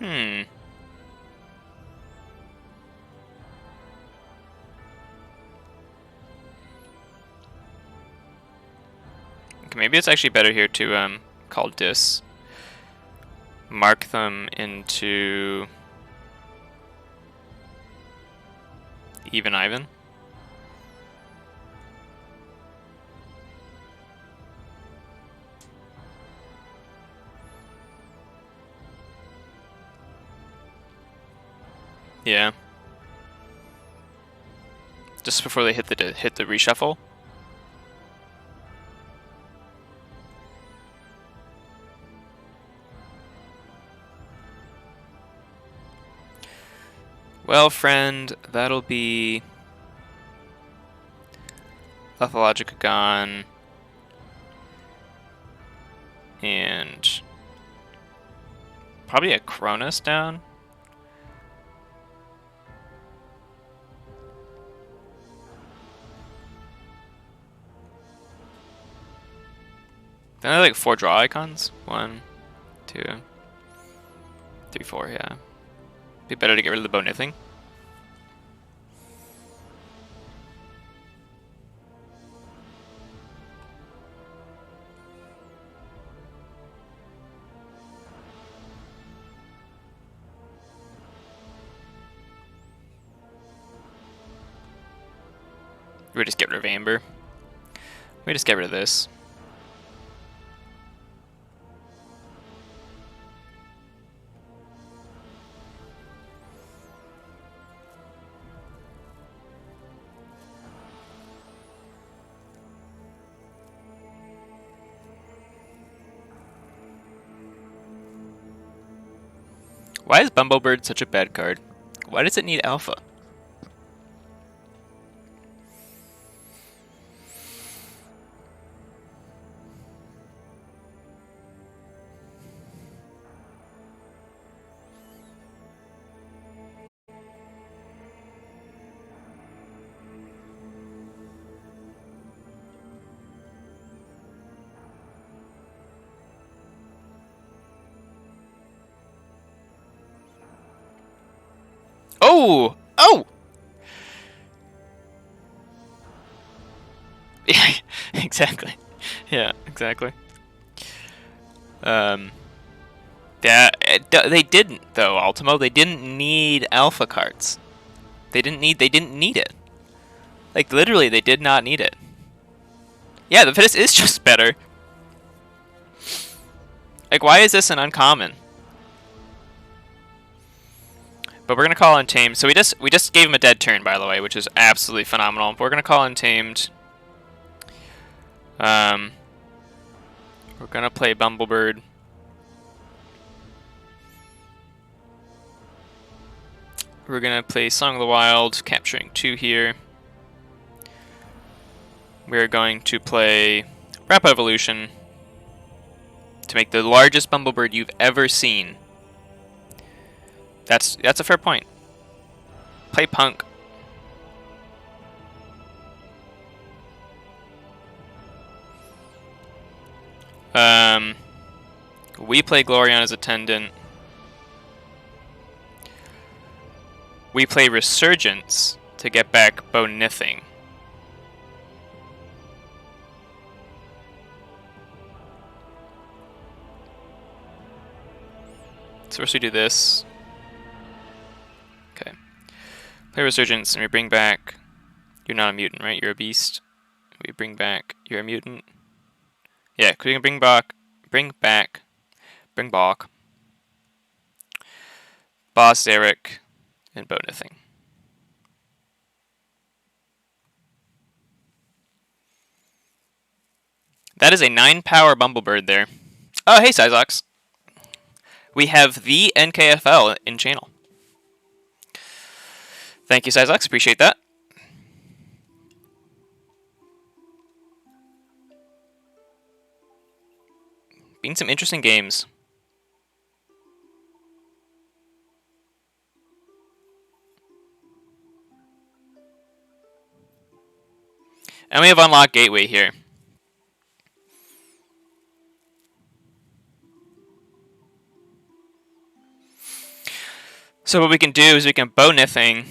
Okay, maybe it's actually better here to call dis. Mark them into even Ivan. Yeah. Just before they hit the reshuffle. Well, friend, that'll be Pathologica gone, and probably a Cronus down. Then I like 4 draw icons. 1, 2, 3, 4. Yeah, be better to get rid of the bonithing. We just get rid of Amber. We just get rid of this. Why is Bumblebird such a bad card? Why does it need alpha? Oh! Oh! Yeah, exactly. Yeah, exactly. Yeah, they didn't though, Ultimo. They didn't need alpha cards. They didn't need it. Like literally, they did not need it. Yeah, the Fittest is just better. Like, why is this an uncommon? But we're gonna call Untamed. So we just gave him a dead turn, by the way, which is absolutely phenomenal. We're gonna call Untamed. We're gonna play Bumblebird. We're gonna play Song of the Wild, capturing 2 here. We're going to play Rap Evolution to make the largest Bumblebird you've ever seen. That's a fair point. Play Punk. We play Gloriana's Attendant. We play Resurgence to get back Bonithing. So first we do this. Okay. Play Resurgence and we bring back... You're not a mutant, right? You're a beast. We bring back... You're a mutant. Yeah, we can bring back bring back Boss Eric, and Bonithing. That is a 9-power Bumblebird there. Oh, hey, Sizox. We have the NKFL in channel. Thank you, Sizox. Appreciate that. Been some interesting games. And we have Unlocked Gateway here. So what we can do is we can Bonithing,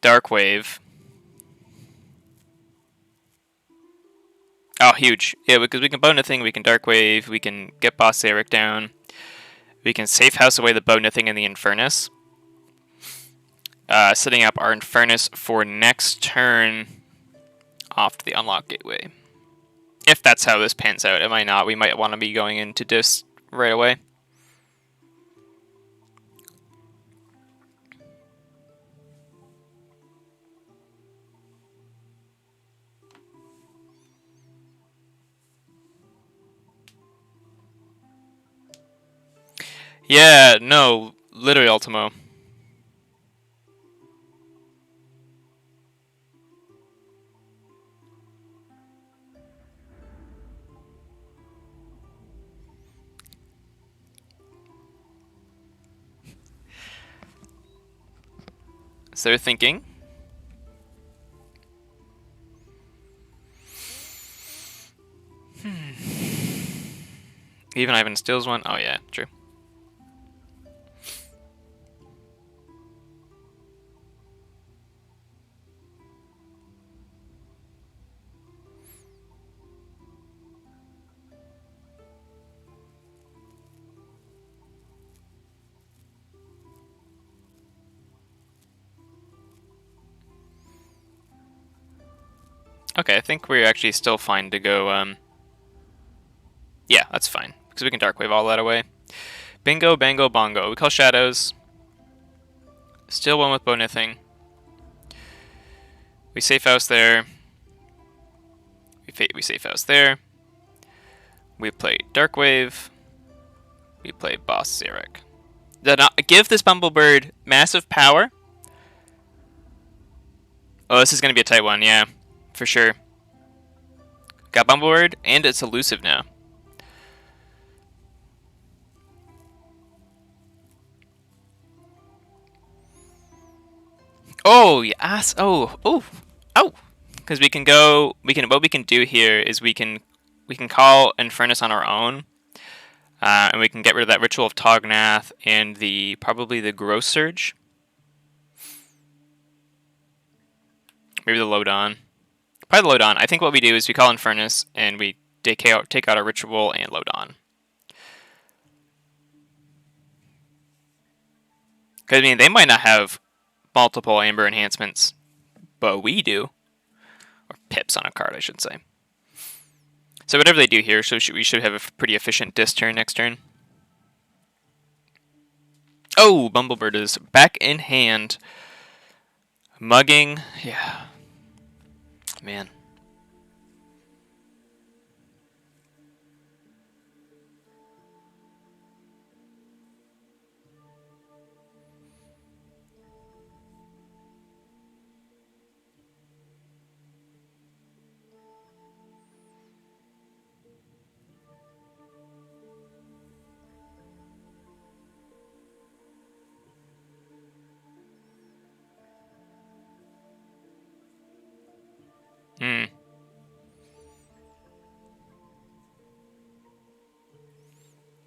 Darkwave. Oh, huge. Yeah, because we can Bonithing, we can Darkwave, we can get Boss Eric down. We can Safe House away the Bonithing and the Infernus. Setting up our Infernus for next turn off to the Unlock Gateway. If that's how this pans out. It might not. We might want to be going into Dis right away. Yeah, no, literally Ultimo. So they're thinking. Even Ivan steals one. Oh yeah, true. Okay, I think we're actually still fine to go, yeah, that's fine. Because we can Darkwave all that away. Bingo, bango, bongo. We call Shadows. Still one with Bonithing. We Safe House there. We Safe House there. We play Darkwave. We play Boss Eric. Did not give this Bumblebird massive power? Oh, this is going to be a tight one, yeah. For sure. Got Bumblebird, and it's elusive now. Oh, yes. Oh. Because we can go. What we can do here is we can call Infernus on our own, and we can get rid of that Ritual of Tognath and probably the Gross Surge. Maybe the Lodon. Probably the Lodon. I think what we do is we call Infernus and we take out our Ritual and Lodon. Because I mean, they might not have multiple Amber enhancements, but we do. Or pips on a card, I should say. So whatever they do here, we should have a pretty efficient Dis turn next turn. Oh, Bumblebird is back in hand. Mugging, yeah. Man.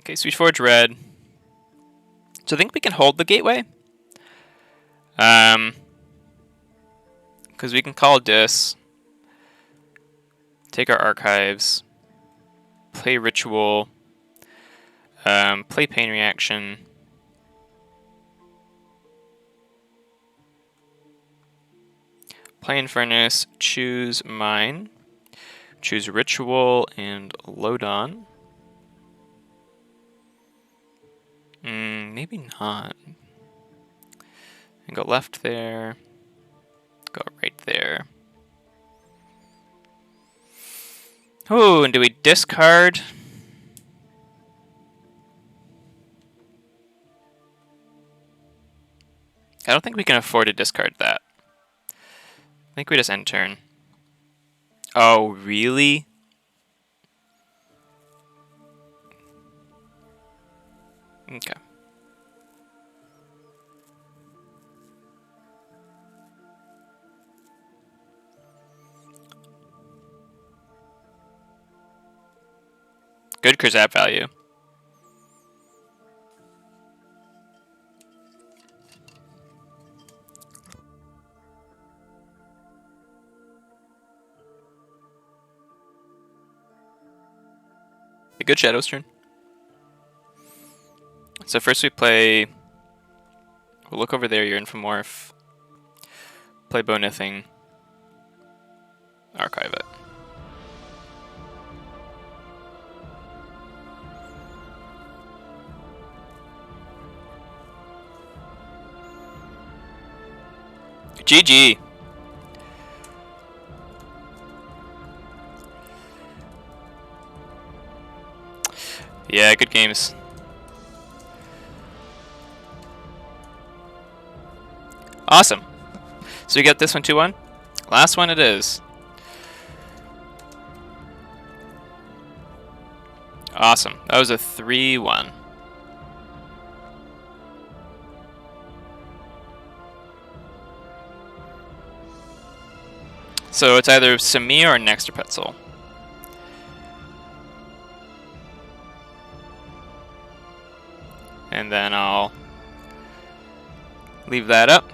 Okay, so we forge red. So I think we can hold the gateway. Because we can call Dis. Take our archives. Play Ritual. Play Pain Reaction. Play Infernus. Choose mine. Choose Ritual and Lodon. Maybe not. And go left there. Go right there. Oh, and do we discard? I don't think we can afford to discard that. I think we just end turn. Oh, really? Okay. Good Krzap value. A good Shadow's turn. So first we play... We'll look over there, you're Infomorph. Play Bonithing. Archive it. GG! Yeah, good games. Awesome. So we get this one 2-1. Last one it is. Awesome. That was a 3-1. So it's either Samir or Nextpretzel. And then I'll leave that up.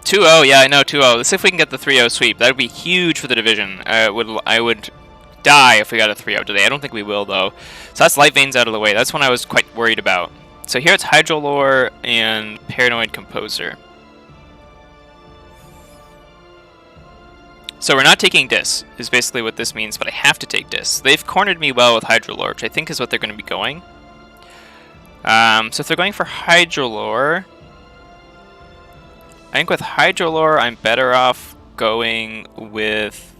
2-0, yeah, I know, 2-0. Let's see if we can get the 3-0 sweep. That would be huge for the division. I would die if we got a 3-0 today. I don't think we will, though. So that's Liteveins out of the way. That's one I was quite worried about. So here it's Hydrolore and Paranoid Composer. So we're not taking Dis, is basically what this means, but I have to take Dis. They've cornered me well with Hydrolore, which I think is what they're going to be going. So if they're going for Hydrolore, I think with Hydrolore I'm better off going with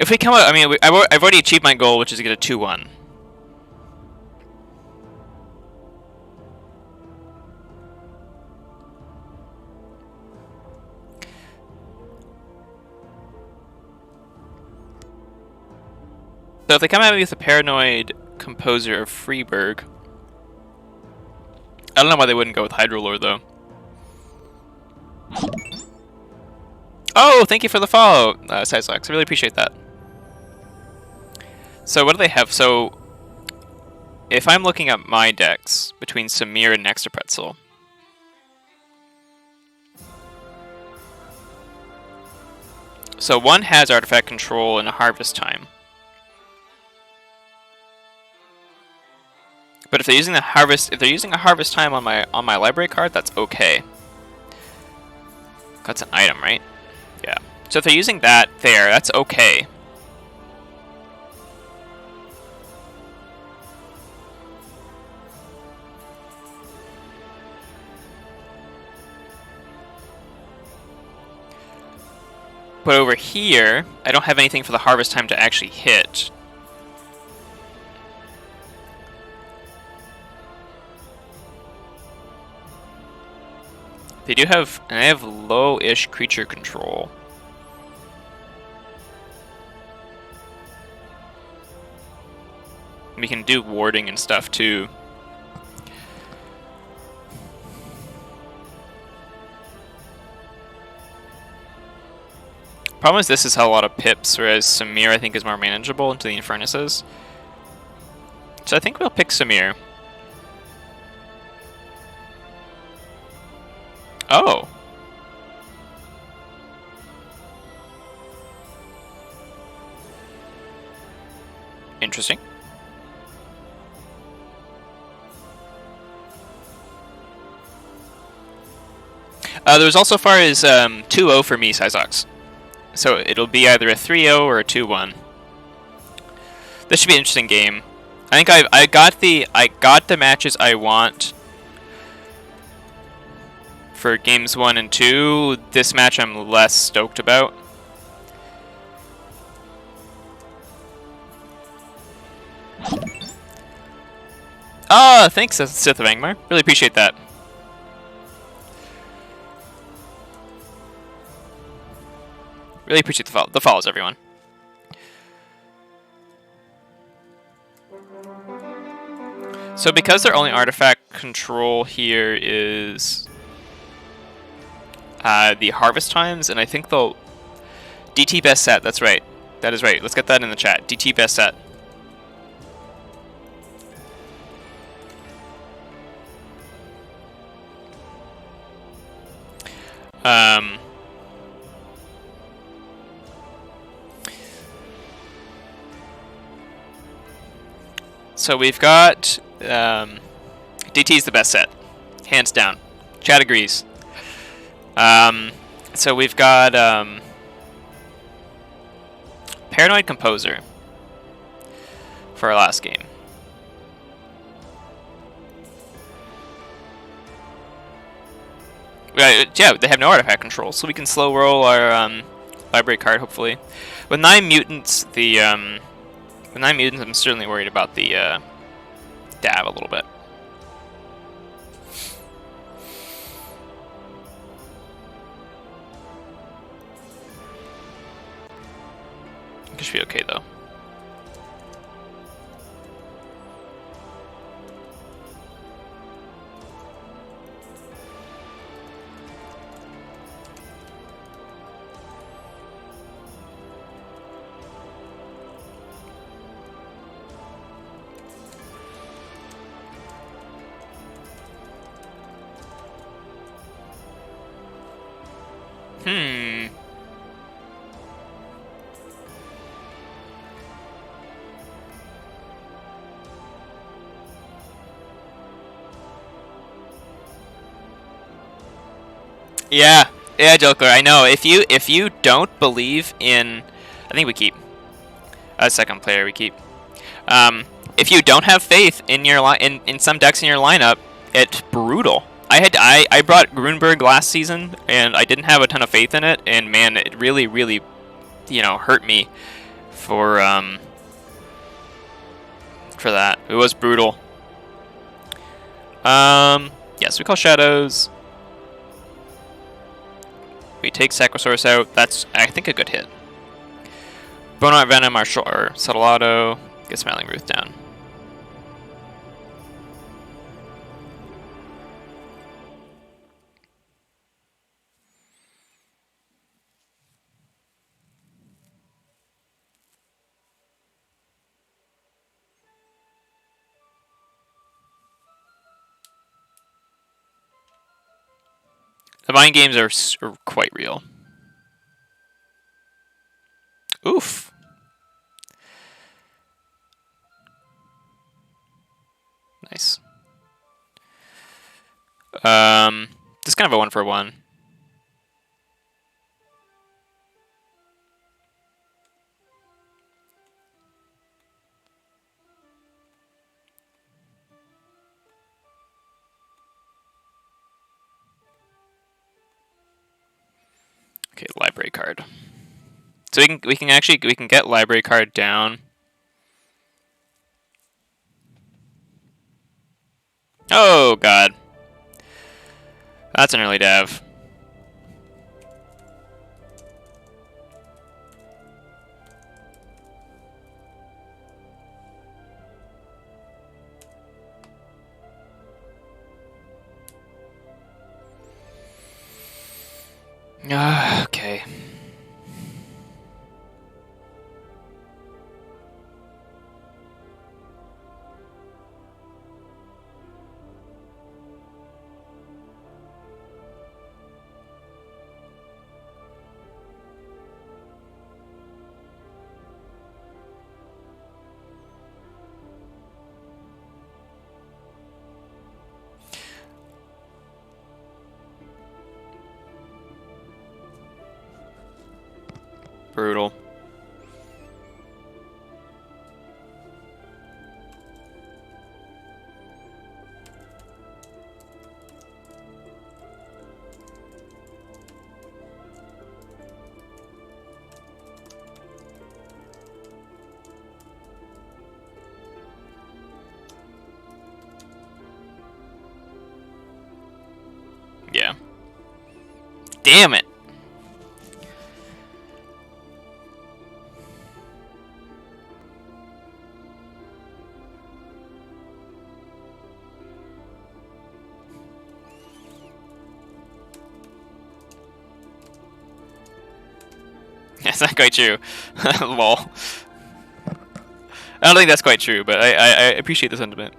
if we come out, I mean, I've already achieved my goal, which is to get a 2-1. So if they come at me with a Paranoid Composer of Freeberg, I don't know why they wouldn't go with Hydrolore, though. Oh, thank you for the follow, Sideslocks. I really appreciate that. So what do they have? So if I'm looking at my decks between Samir and Nextpretzel, so one has Artifact Control and a Harvest Time. But if they're using a Harvest Time on my library card, that's okay. That's an item, right? Yeah. So if they're using that there, that's okay. But over here, I don't have anything for the Harvest Time to actually hit. They do have, and I have low-ish creature control. We can do warding and stuff too. Problem is this has a lot of pips, whereas Samir I think is more manageable into the Infernuses. So I think we'll pick Samir. Oh. Interesting. There was also far as 2-0 for me, Sizox. So it'll be either a 3-0 or a 2-1. This should be an interesting game. I think I got the matches I want for games 1 and 2. This match I'm less stoked about. Oh, thanks, Sith of Angmar. Really appreciate that. Really appreciate the follows, everyone. So because their only artifact control here is the harvest times, and I think they'll... DT best set, that's right. That is right. Let's get that in the chat. DT best set. So we've got DT is the best set, hands down. Chat agrees. So we've got Paranoid Composer for our last game. Yeah, they have no artifact control, so we can slow roll our library card, hopefully. With 9 mutants, with 9 mutants, I'm certainly worried about the dab a little bit. It should be okay, though. Yeah, Joker. I know. If you don't believe in, I think we keep. Second player we keep. If you don't have faith in your in some decks in your lineup, it's brutal. I brought Grunberg last season and I didn't have a ton of faith in it, and man, it really hurt me for that. It was brutal. Yes, we call shadows. We take Sacrosaurus out. That's, I think, a good hit. Boneheart Venom, our Subtle Auto. Get Smiling Ruth down. The mind games are quite real. Oof. Nice. Just kind of a 1-for-1. Okay, library card. So we can get library card down. Oh god. That's an early dav. Okay. Brutal. Yeah. Damn it. That's not quite true. Lol. I don't think that's quite true, but I appreciate the sentiment.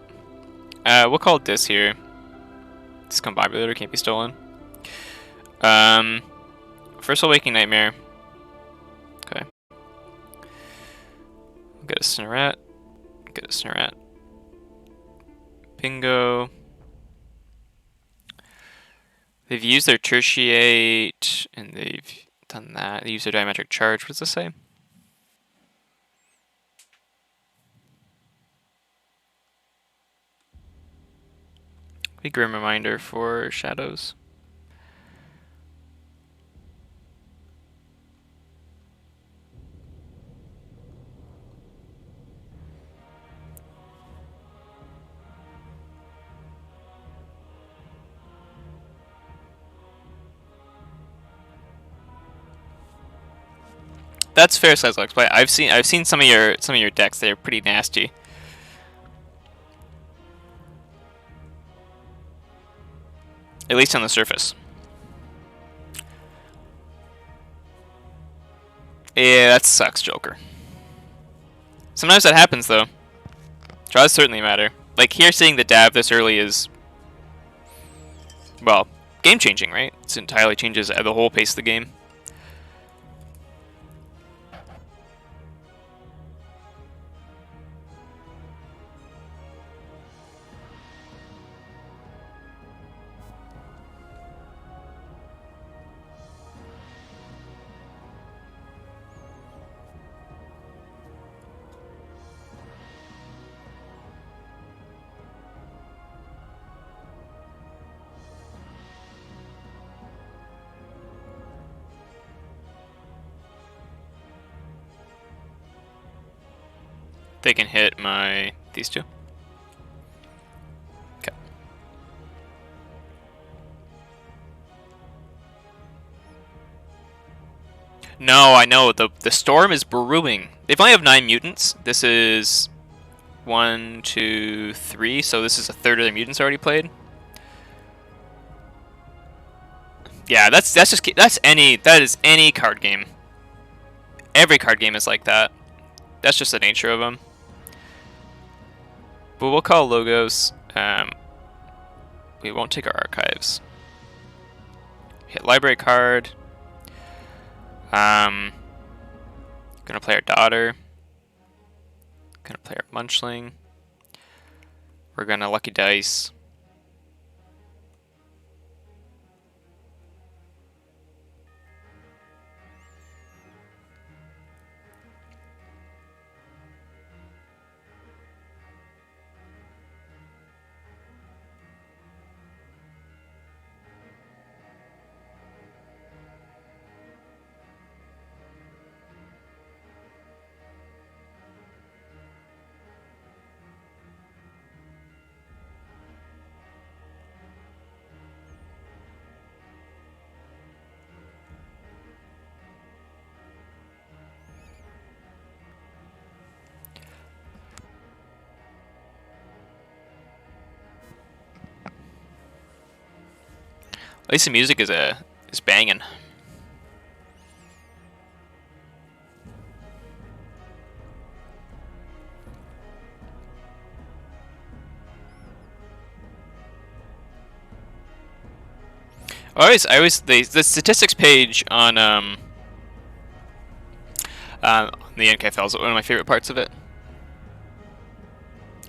We'll call it this here. Discombobulator can't be stolen. First Awakening Nightmare. Okay. Get a Snorat. Get a Snorat. Bingo. They've used their Tertiate, and they've done that. They used their Diametric Charge. What does this say? Big Grim Reminder for Shadows. That's fair size Lex play. I've seen some of your decks. They're pretty nasty. At least on the surface. Yeah, that sucks, Joker. Sometimes that happens though. Draws certainly matter. Like here, seeing the dab this early is, well, game changing, right? It entirely changes the whole pace of the game. They can hit these two. Okay. No, I know the storm is brewing. They only have 9 mutants. This is 1, 2, 3. So this is a third of their mutants already played. Yeah, that is any card game. Every card game is like that. That's just the nature of them. But we'll call logos. We won't take our archives. Hit library card. Gonna play our daughter. Gonna play our munchling. We're gonna lucky dice. At least the music is banging. The statistics page on the NKFL is one of my favorite parts of it.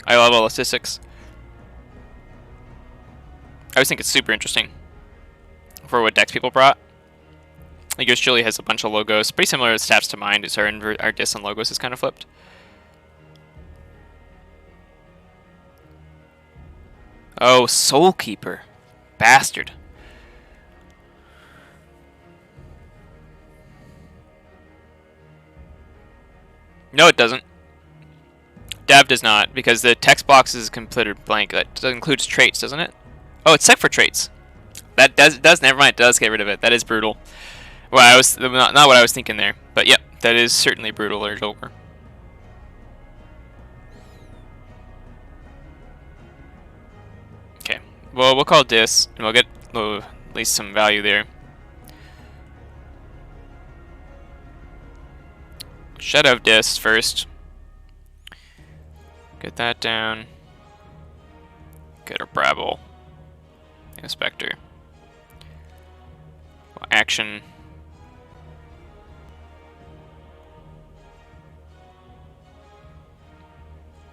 I love all the statistics. I always think it's super interesting for what decks people brought. Like yours truly has a bunch of logos, pretty similar to Staffs to Mind. It's our dis and logos is kind of flipped. Oh, Soul Keeper, bastard. No, it doesn't. Dev does not, because the text box is considered blank. That includes traits, doesn't it? Oh, it's set for traits. That does. Never mind. It does get rid of it. That is brutal. Well, I was not what I was thinking there, but yep, that is certainly brutal or Joker. Okay. Well, we'll call dis, and we'll get at least some value there. Shut out dis first. Get that down. Get our Brabble. Inspector. Action.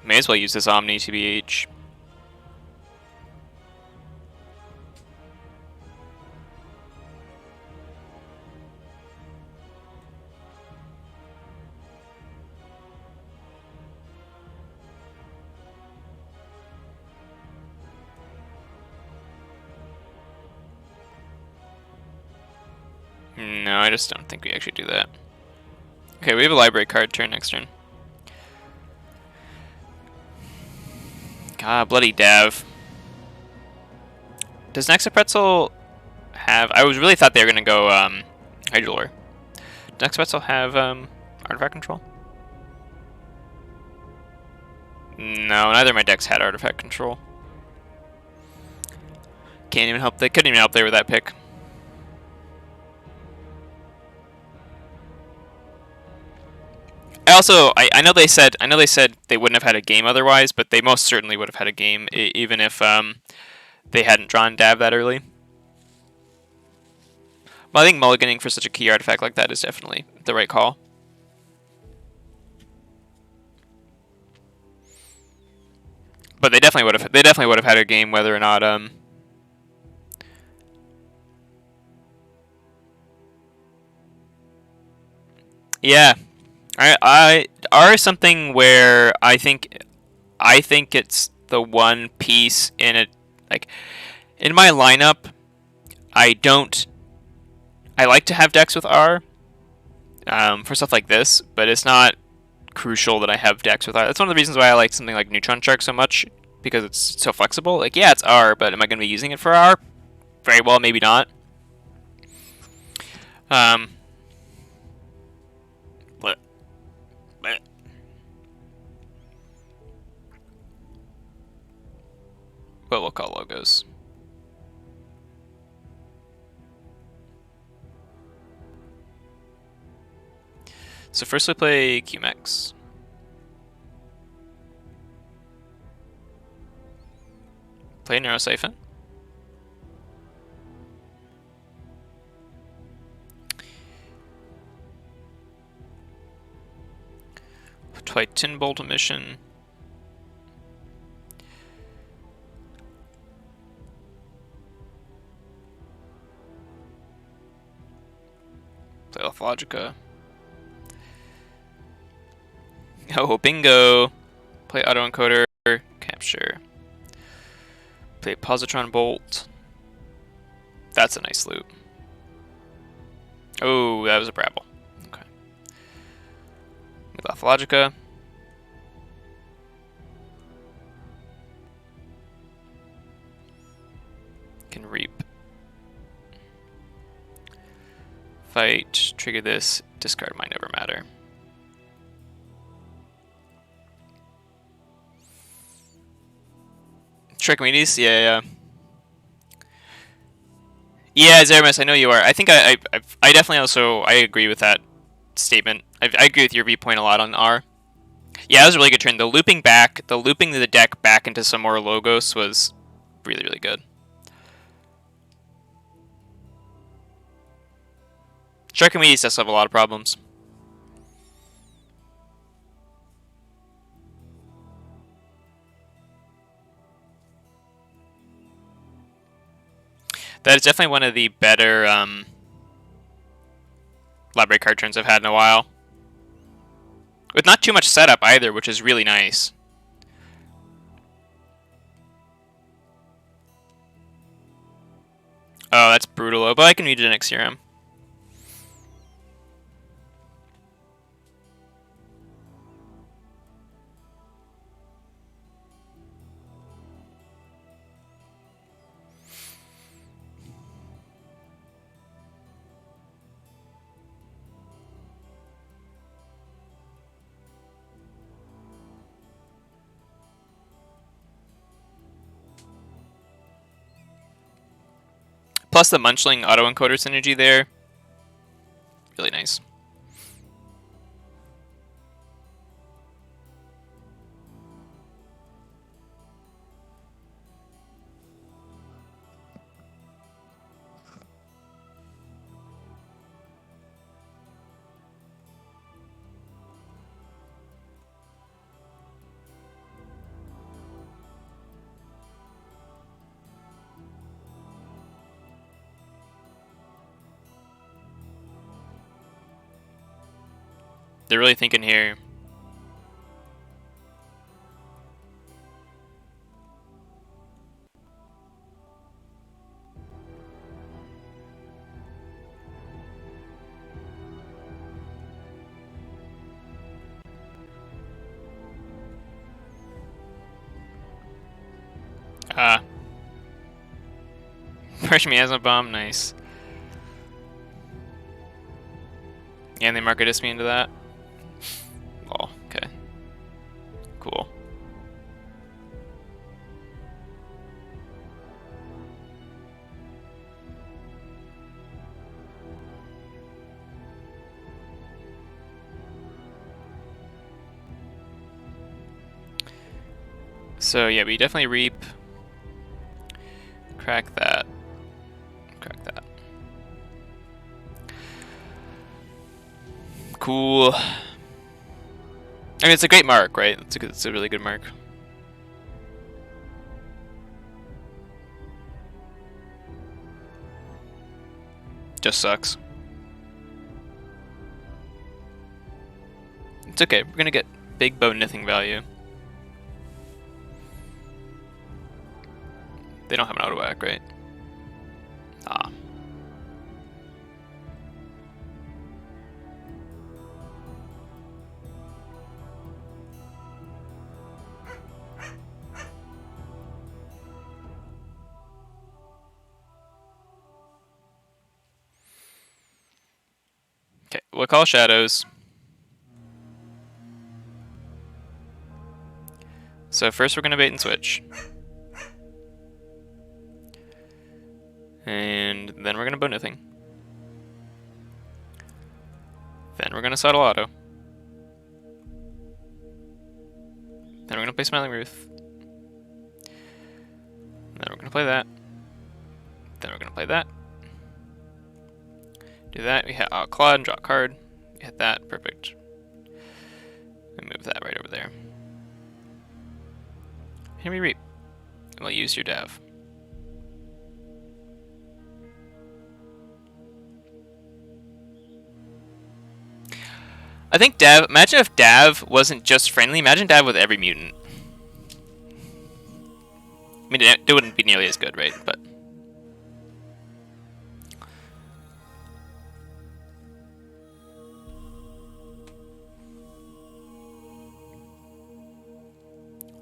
May as well use this Omni TBH. No, I just don't think we actually do that. Okay, we have a library card turn next turn. God, bloody Dav. Does Nexapretzel have... I was really thought they were going to go Hydrolure. Does Nexapretzel have artifact control? No, neither of my decks had artifact control. Can't even help. They couldn't even help there with that pick. I know they said they wouldn't have had a game otherwise, but they most certainly would have had a game even if they hadn't drawn Dav that early. Well, I think mulliganing for such a key artifact like that is definitely the right call. But they definitely would have had a game whether or not yeah. R is something where I think it's the one piece in it, like in my lineup. I like to have decks with R for stuff like this, but it's not crucial that I have decks with R. That's one of the reasons why I like something like Neutron Shark so much, because it's so flexible. Like, yeah, it's R, but am I going to be using it for R? Very well, maybe not. But we'll call logos. So first we play QMax. Play Neurosiphon. Play Tin Bolt Emission. Play Logica. Oh, bingo! Play Autoencoder, Capture. Play Positron Bolt. That's a nice loot. Oh, that was a Brabble. Okay. Logica. Can reap. Fight, trigger this, discard Might Never Matter. Trichomedes? Yeah. Yeah, Zeramis, I know you are. I think I definitely also, I agree with that statement. I agree with your viewpoint a lot on R. Yeah, that was a really good turn. The looping the deck back into some more logos was really, really good. Trichomedes does have a lot of problems. That is definitely one of the better library card turns I've had in a while. With not too much setup either, which is really nice. Oh, that's brutal, but I can read it next CRM. Plus the Munchling autoencoder synergy there. Really nice. They're really thinking here. Fresh miasma bomb, nice. Yeah, and they Margaret me into that. Oh, okay. Cool. So yeah, we definitely reap. Crack that. Crack that. Cool. I mean, it's a great mark, right? It's a really good mark. Just sucks. It's okay. We're gonna get big bow nithing value. They don't have an auto whack, right? Ah. Okay, we'll call shadows. So first we're gonna bait and switch. And then we're gonna bow nothing. Then we're gonna subtle auto. Then we're gonna play Smiling Ruth. Then we're gonna play that. Then we're gonna play that. Do that. We hit Claude and draw a card. We hit that. Perfect. And move that right over there. Here we reap. And we'll use your Dav. I think Dav. Imagine if Dav wasn't just friendly. Imagine Dav with every mutant. I mean, it wouldn't be nearly as good, right? But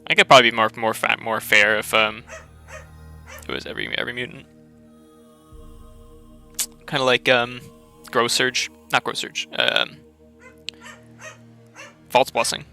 I could probably be more fair if it was every mutant. Kind of like Grow Surge, not Grow Surge. False Blessing.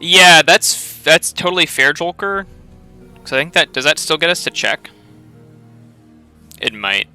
Yeah, that's totally fair, Jolker. Because I think does that still get us to check? It might.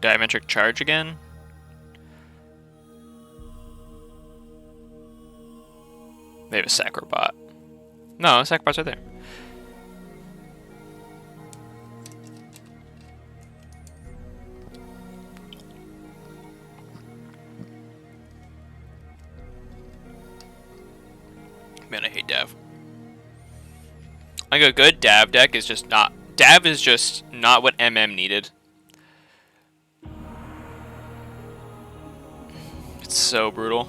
Diametric charge again. They have a Sacrobot. No, Sacrobot's right there. Man, I hate Dav. Like a good Dav deck is just not... Dav is just not what MM needed. It's so brutal.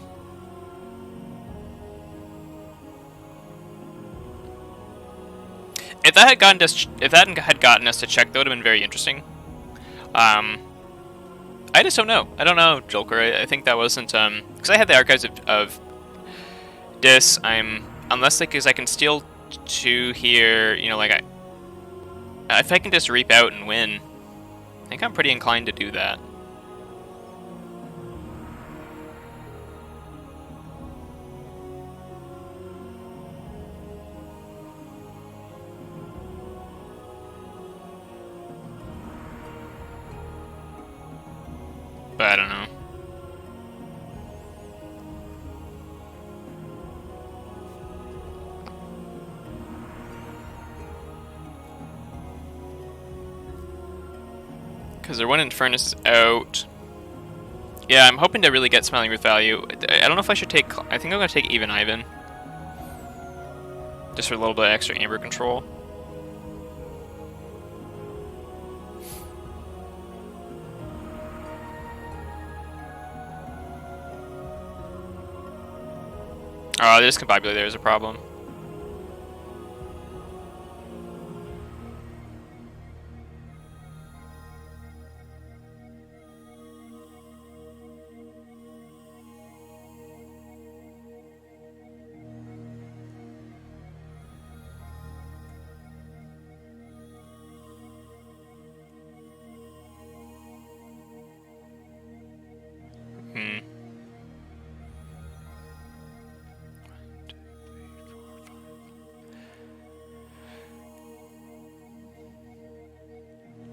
If that had gotten us to check, that would have been very interesting. I just don't know. I don't know, Jolker. I think that wasn't because I had the archives of Dis. Unless because I can steal 2 here. You know, like if I can just reap out and win, I think I'm pretty inclined to do that. But I don't know. Because their one Infernus is out. Yeah, I'm hoping to really get Smiling Ruth value. I don't know if I should take... I think I'm going to take Even Ivan. Just for a little bit of extra Amber control. Oh, the discombobulator there is a problem.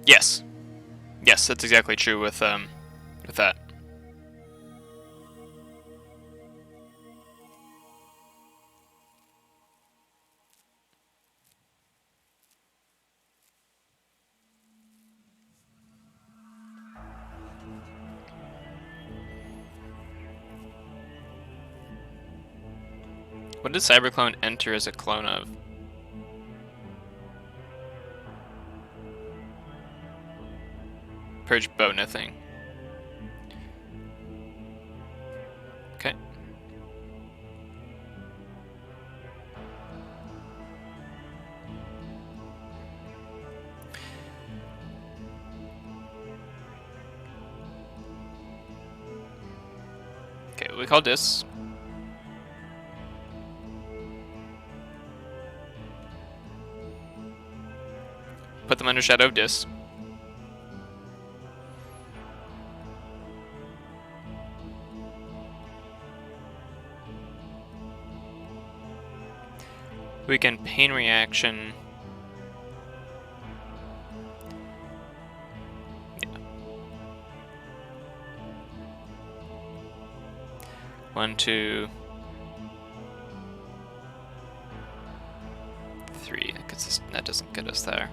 Yes. Yes, that's exactly true with that. What did Cyberclone enter as a clone of? Purge bow, nothing. Okay. Okay, we call this. Put them under Shadow of Dis. We can pain reaction. Yeah. 1, 2, 3. That doesn't get us there.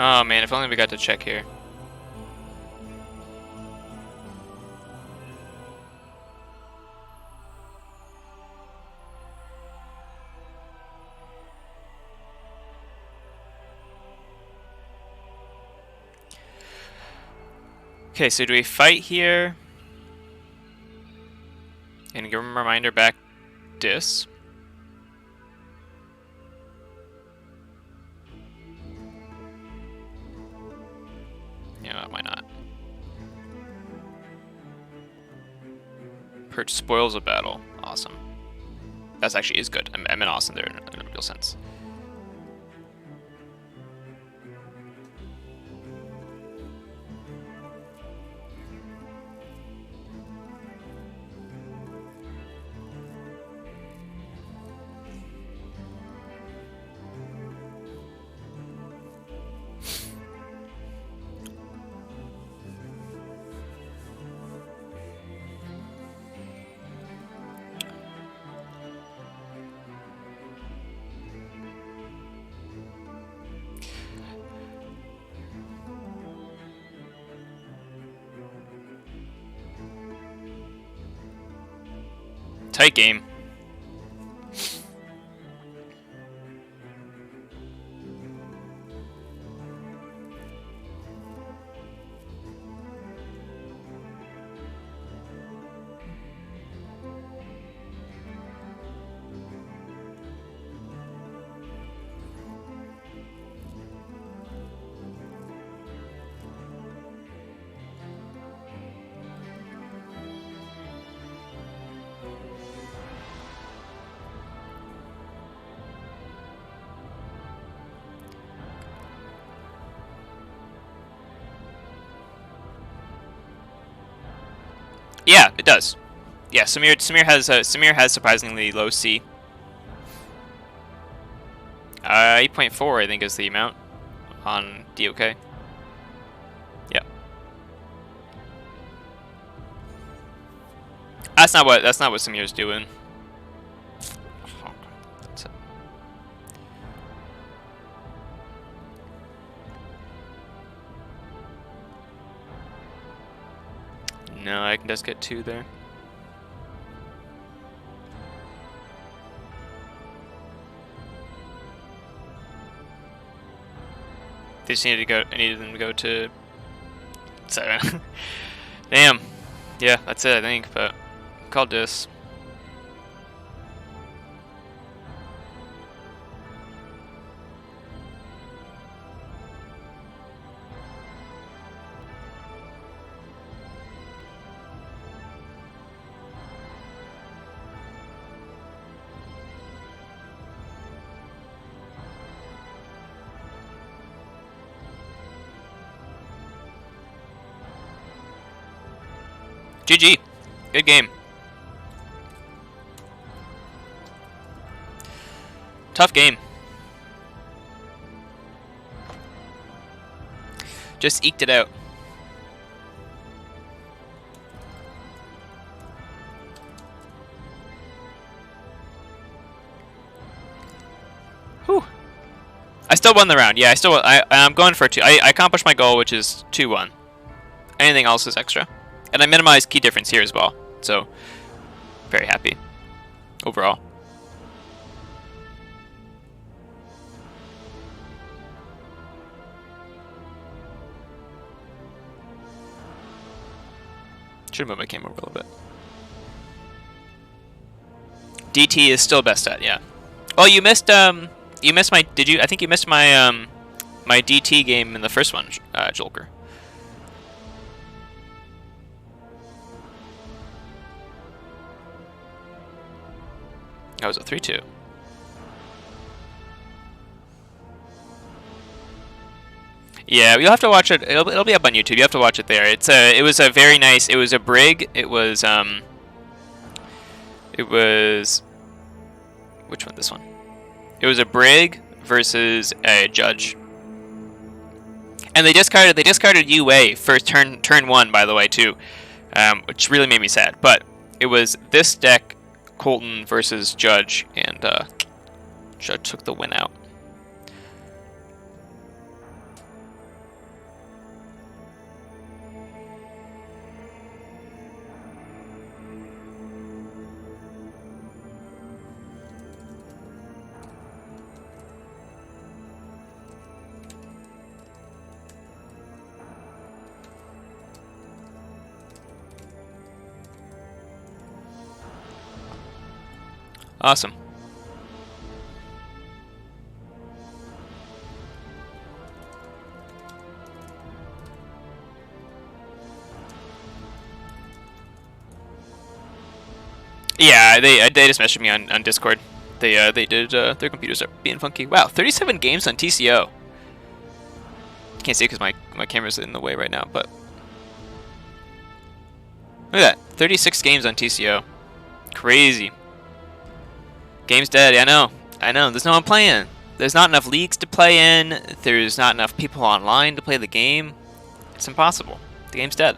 Oh man, if only we got to check here. Okay, so do we fight here? And give him a reminder back dis. Yeah, why not? Purge spoils of battle. Awesome. That's actually is good. I meant awesome there in a real sense. Tight game. Yeah, it does. Yeah, Samir has surprisingly low C. 8.4 I think is the amount on DOK. Yep. That's not what Samir's doing. No, I can just get 2 there. They just needed to go. I needed them to go to 7. Damn. Yeah, that's it I think. But called this. GG. Good game. Tough game. Just eked it out. Whew. I still won the round. Yeah, I'm going for 2. I accomplished my goal, which is 2-1. Anything else is extra. And I minimized key difference here as well. So, very happy overall. Should move my camera over a little bit. DT is still best at, yeah. Oh, you missed my, did you? I think you missed my, my DT game in the first one, Jolker. That was a 3-2. Yeah, you'll have to watch it. It'll be up on YouTube. You have to watch it there. It was a very nice. It was a brig. It was which one? This one. It was a brig versus a judge. And they discarded UA for turn 1, by the way, too, which really made me sad. But it was this deck, Colton versus Judge, and Judge took the win out. Awesome. Yeah, they just messaged me on Discord. They did their computers are being funky. Wow, 37 games on TCO. Can't see it because my camera's in the way right now, but look at that, 36 games on TCO. Crazy. Game's dead. I know. There's no one playing. There's not enough leagues to play in. There's not enough people online to play the game. It's impossible. The game's dead.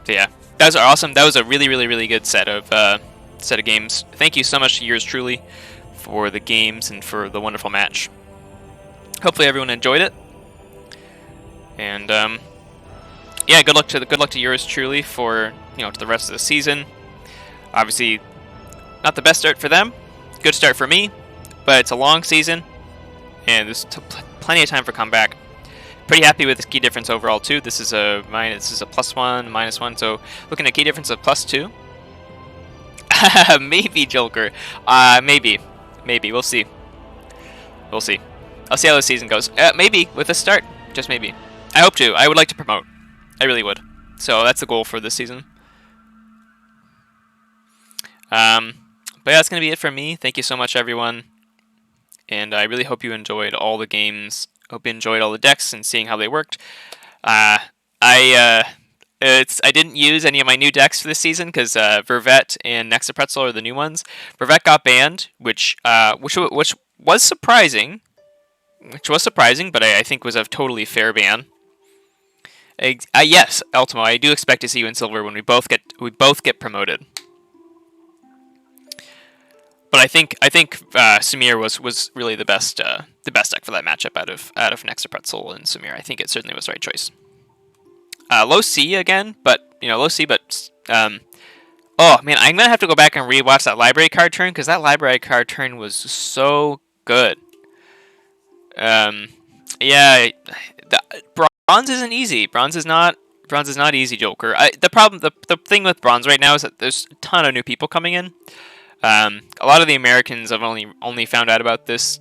So yeah, that was awesome. That was a really good set of games. Thank you so much to yours truly for the games and for the wonderful match. Hopefully everyone enjoyed it. And yeah, good luck to yours truly for to the rest of the season. Obviously, not the best start for them. Good start for me, but it's a long season, and there's plenty of time for comeback. Pretty happy with the key difference overall too. This is a +1, -1, so looking at key difference of +2. Maybe Joker. Maybe. We'll see. I'll see how the season goes. Maybe with a start, just maybe. I hope to. I would like to promote. I really would. So that's the goal for this season. But yeah, that's gonna be it from me. Thank you so much, everyone, and I really hope you enjoyed all the games. Hope you enjoyed all the decks and seeing how they worked. I didn't use any of my new decks for this season because Vervet and Nexapretzel are the new ones. Vervet got banned, which was surprising. But I think was a totally fair ban. Yes, Ultimo, I do expect to see you in silver when we both get promoted. But I think Samir was really the best deck for that matchup out of Nexapretzel and Samir. I think it certainly was the right choice. Low C again, but low C, but oh man, I'm gonna have to go back and rewatch that library card turn because that library card turn was so good. Yeah, bronze isn't easy. Bronze is not easy, Joker. The thing with bronze right now is that there's a ton of new people coming in. A lot of the Americans have only found out about this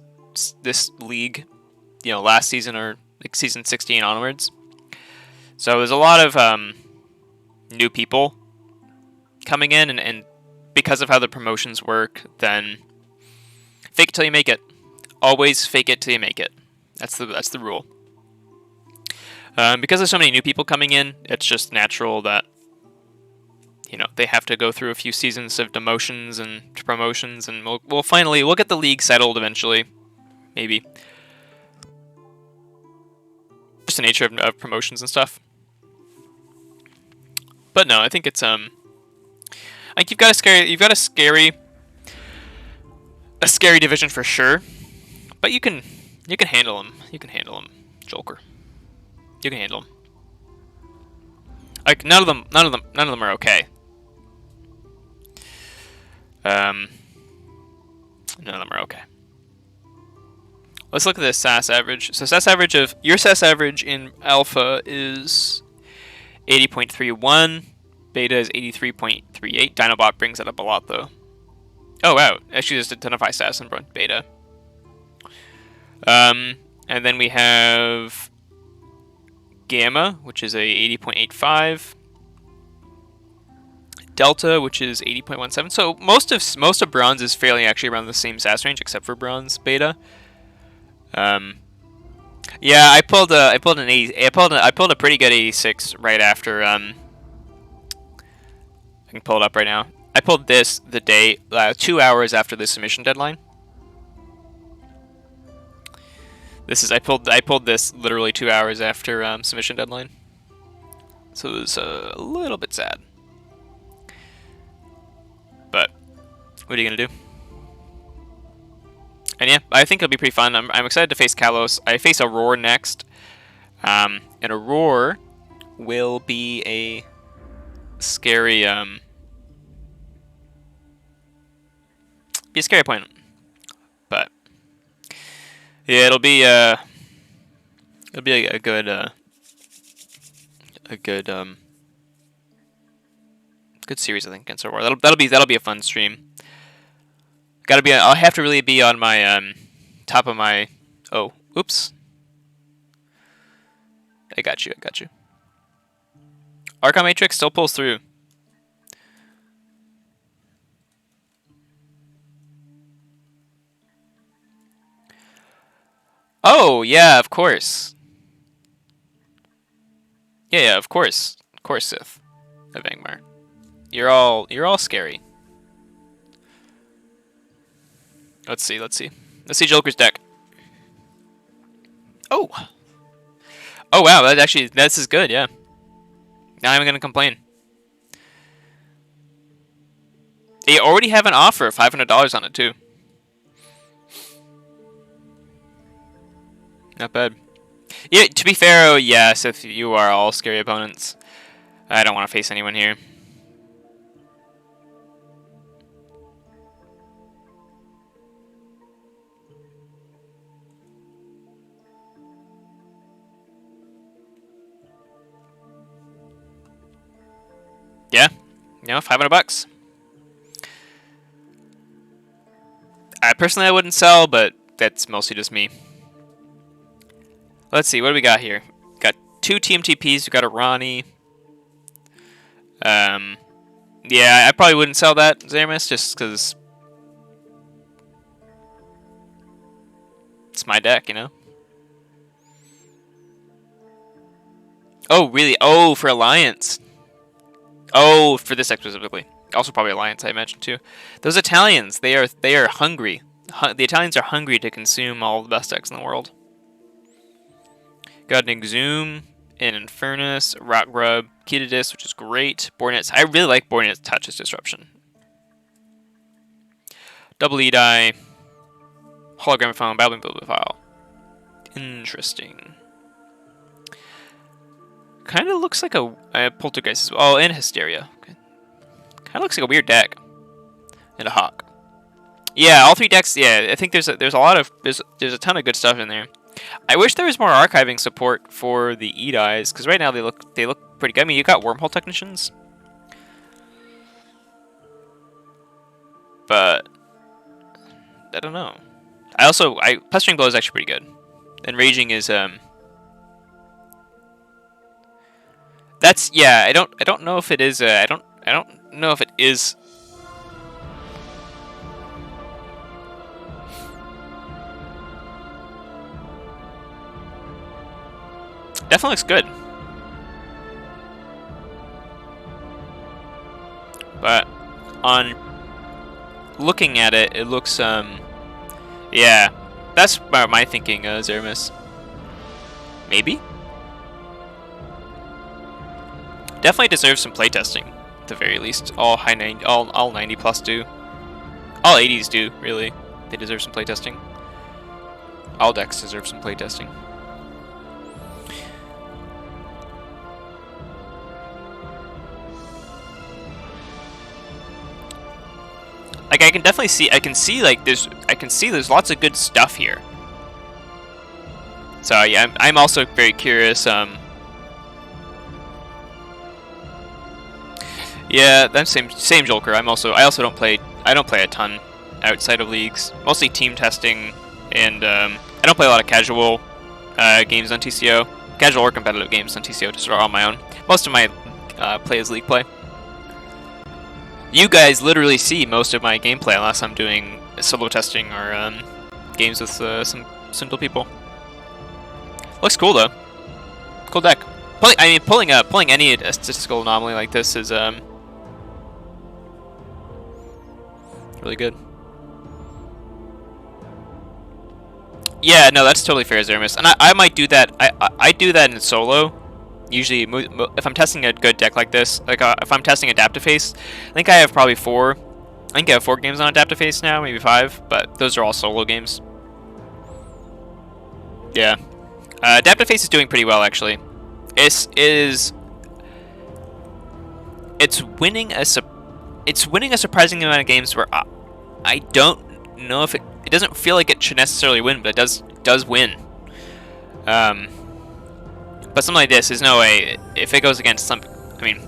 league, last season or like season 16 onwards. So there's a lot of new people coming in, and because of how the promotions work, then fake it till you make it. Always fake it till you make it. That's the rule. Because there's so many new people coming in, it's just natural that they have to go through a few seasons of demotions and promotions, and we'll get the league settled eventually, maybe. Just the nature of promotions and stuff. But no, I think it's I think you've got a scary division for sure. But you can handle him. You can handle him, Joker. You can handle him. Like none of them are okay. None of them are okay. Let's look at the SAS average. So your SAS average in alpha is 80.31. Beta is 83.38. Dinobot brings that up a lot though. Oh wow, actually just identify SAS in beta. And then we have Gamma, which is a 80.85. Delta, which is 80.17. So most of bronze is fairly actually around the same SAS range, except for bronze beta. Yeah, I pulled a pretty good 86 right after. I can pull it up right now. I pulled this the day 2 hours after the submission deadline. I pulled this literally 2 hours after submission deadline. So it was a little bit sad. But what are you gonna do? And yeah, I think it'll be pretty fun. I'm excited to face Kalos. I face Aurora next. And Aurora will be a scary opponent. But yeah, it'll be a good Good series, I think, against Aurora. That'll be a fun stream. Gotta be. I'll have to really be on my top of my. Oh, oops. I got you. Archon Matrix still pulls through. Oh yeah, of course. Yeah, of course, Sith of Angmar. You're all scary. Let's see Joker's deck. Oh wow, this is good. Yeah. Now I'm gonna complain. They already have an offer of $500 on it too. Not bad. Yeah, to be fair, yes, if you are all scary opponents, I don't want to face anyone here. Yeah, $500. I wouldn't sell, but that's mostly just me. Let's see, what do we got here? Got 2 TMTPs, we got a Ronnie. Yeah, I probably wouldn't sell that, Zeramis, just because it's my deck, you know? Oh, really? Oh, for Alliance. Oh, for this deck specifically. Also probably Alliance, I imagine, too. Those Italians, they are hungry. The Italians are hungry to consume all the best decks in the world. Got an Exhume, an Infernus, Rock Grub, Kitadis, which is great. Bornet's. I really like Bornet's Touch's Disruption. Double E-Die, Hologramophone, Babbling Bibliophile. Interesting. Kind of looks like a Poltergeist as well. Oh, and Hysteria. Okay. Kind of looks like a weird deck. And a Hawk. Yeah, all 3 decks. Yeah, I think there's a lot of there's a ton of good stuff in there. I wish there was more archiving support for the E-Dies, because right now they look pretty good. I mean, you got Wormhole Technicians, but I don't know. Pestering Blow is actually pretty good, and Raging is that's yeah. I don't know if it is. I don't know if it is. Definitely looks good. But on looking at it, it looks yeah. That's my thinking, Zeramis. Maybe? Definitely deserves some playtesting, at the very least. All 90 plus do. All 80s do, really. They deserve some playtesting. All decks deserve some playtesting. Like I can see like there's lots of good stuff here. So yeah, I'm also very curious. Yeah, that's same Joker. I also don't play a ton outside of leagues. Mostly team testing, and I don't play a lot of casual games on TCO. Casual or competitive games on TCO just on my own. Most of my play is league play. You guys literally see most of my gameplay unless I'm doing solo testing or games with some simple people. Looks cool though. Cool deck. Pulling any statistical anomaly like this is really good. Yeah, no, that's totally fair, Zeramis. And I might do that. I do that in solo. Usually, if I'm testing a good deck like this, like if I'm testing Adaptiface, I think I have probably 4. I think I have 4 games on Adaptiface now, maybe 5, but those are all solo games. Yeah, Adaptiface is doing pretty well actually. It's winning a surprising amount of games where I don't know if it doesn't feel like it should necessarily win, but it does win. But something like this, there's no way if it goes against some. I mean,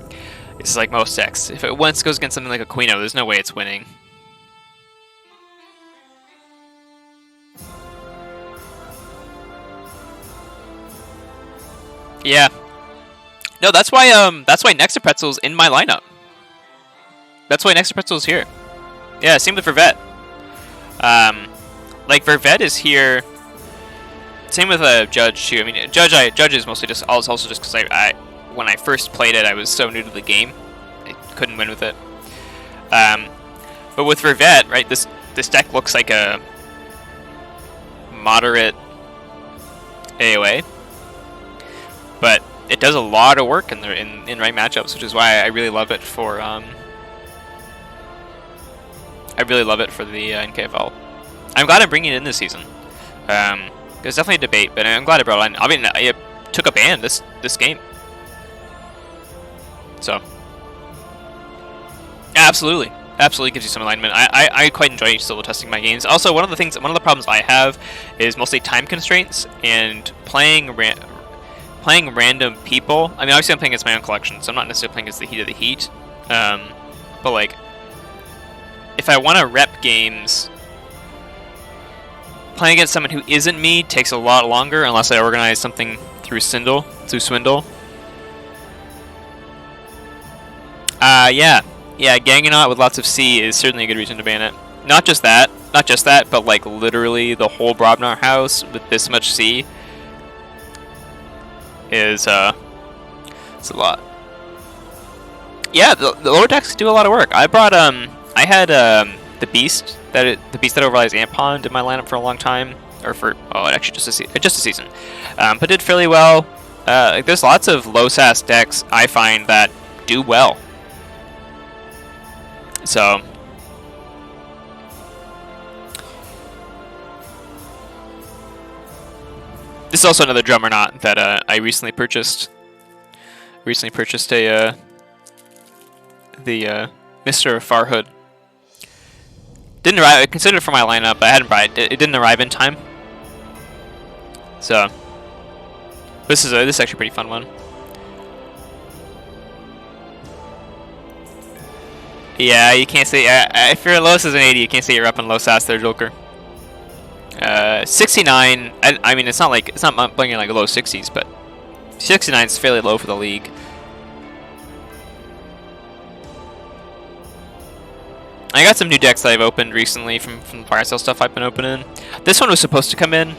It's like most decks. If it once goes against something like a Queen O, there's no way it's winning. Yeah. No, that's why Nexa Pretzel's in my lineup. That's why Nexa Pretzel's here. Yeah, same with Vervet. Like Vervet is here. Same with Judge too. I mean, Judge is mostly just also just because I when I first played it, I was so new to the game, I couldn't win with it. But with Vervet, right, this deck looks like a moderate AOA, but it does a lot of work in right matchups, which is why I really love it for the NKFL. I'm glad I'm bringing it in this season. There's definitely a debate, but I'm glad I brought it in. I mean, I took a ban this game. So, absolutely gives you some alignment. I quite enjoy solo testing my games. Also, one of the problems I have is mostly time constraints and playing random people. I mean, obviously I'm playing against my own collection, so I'm not necessarily playing against the heat of the heat. But like, if I want to rep games, playing against someone who isn't me takes a lot longer unless I organize something through Swindle. Yeah, ganging out with lots of C is certainly a good reason to ban it. Not just that, but like literally the whole Brobnar house with this much C is it's a lot. Yeah, the lower decks do a lot of work. I brought I had the beast that overlies Ant Pond in my lineup for a long time, or for actually just a season, but did fairly well. Like there's lots of low SAS decks I find that do well. So this is also another drum or not that I recently purchased. The Mr. Farhood. Didn't arrive. I considered it for my lineup, but I hadn't bought it. It didn't arrive in time. So this is actually a pretty fun one. Yeah, you can't say if you're low as an 80, you can't say you're up in low SAS there, Joker. 69. I mean, it's not playing in like low 60s, but 69 is fairly low for the league. I got some new decks that I've opened recently from the fire sale stuff I've been opening. This one was supposed to come in.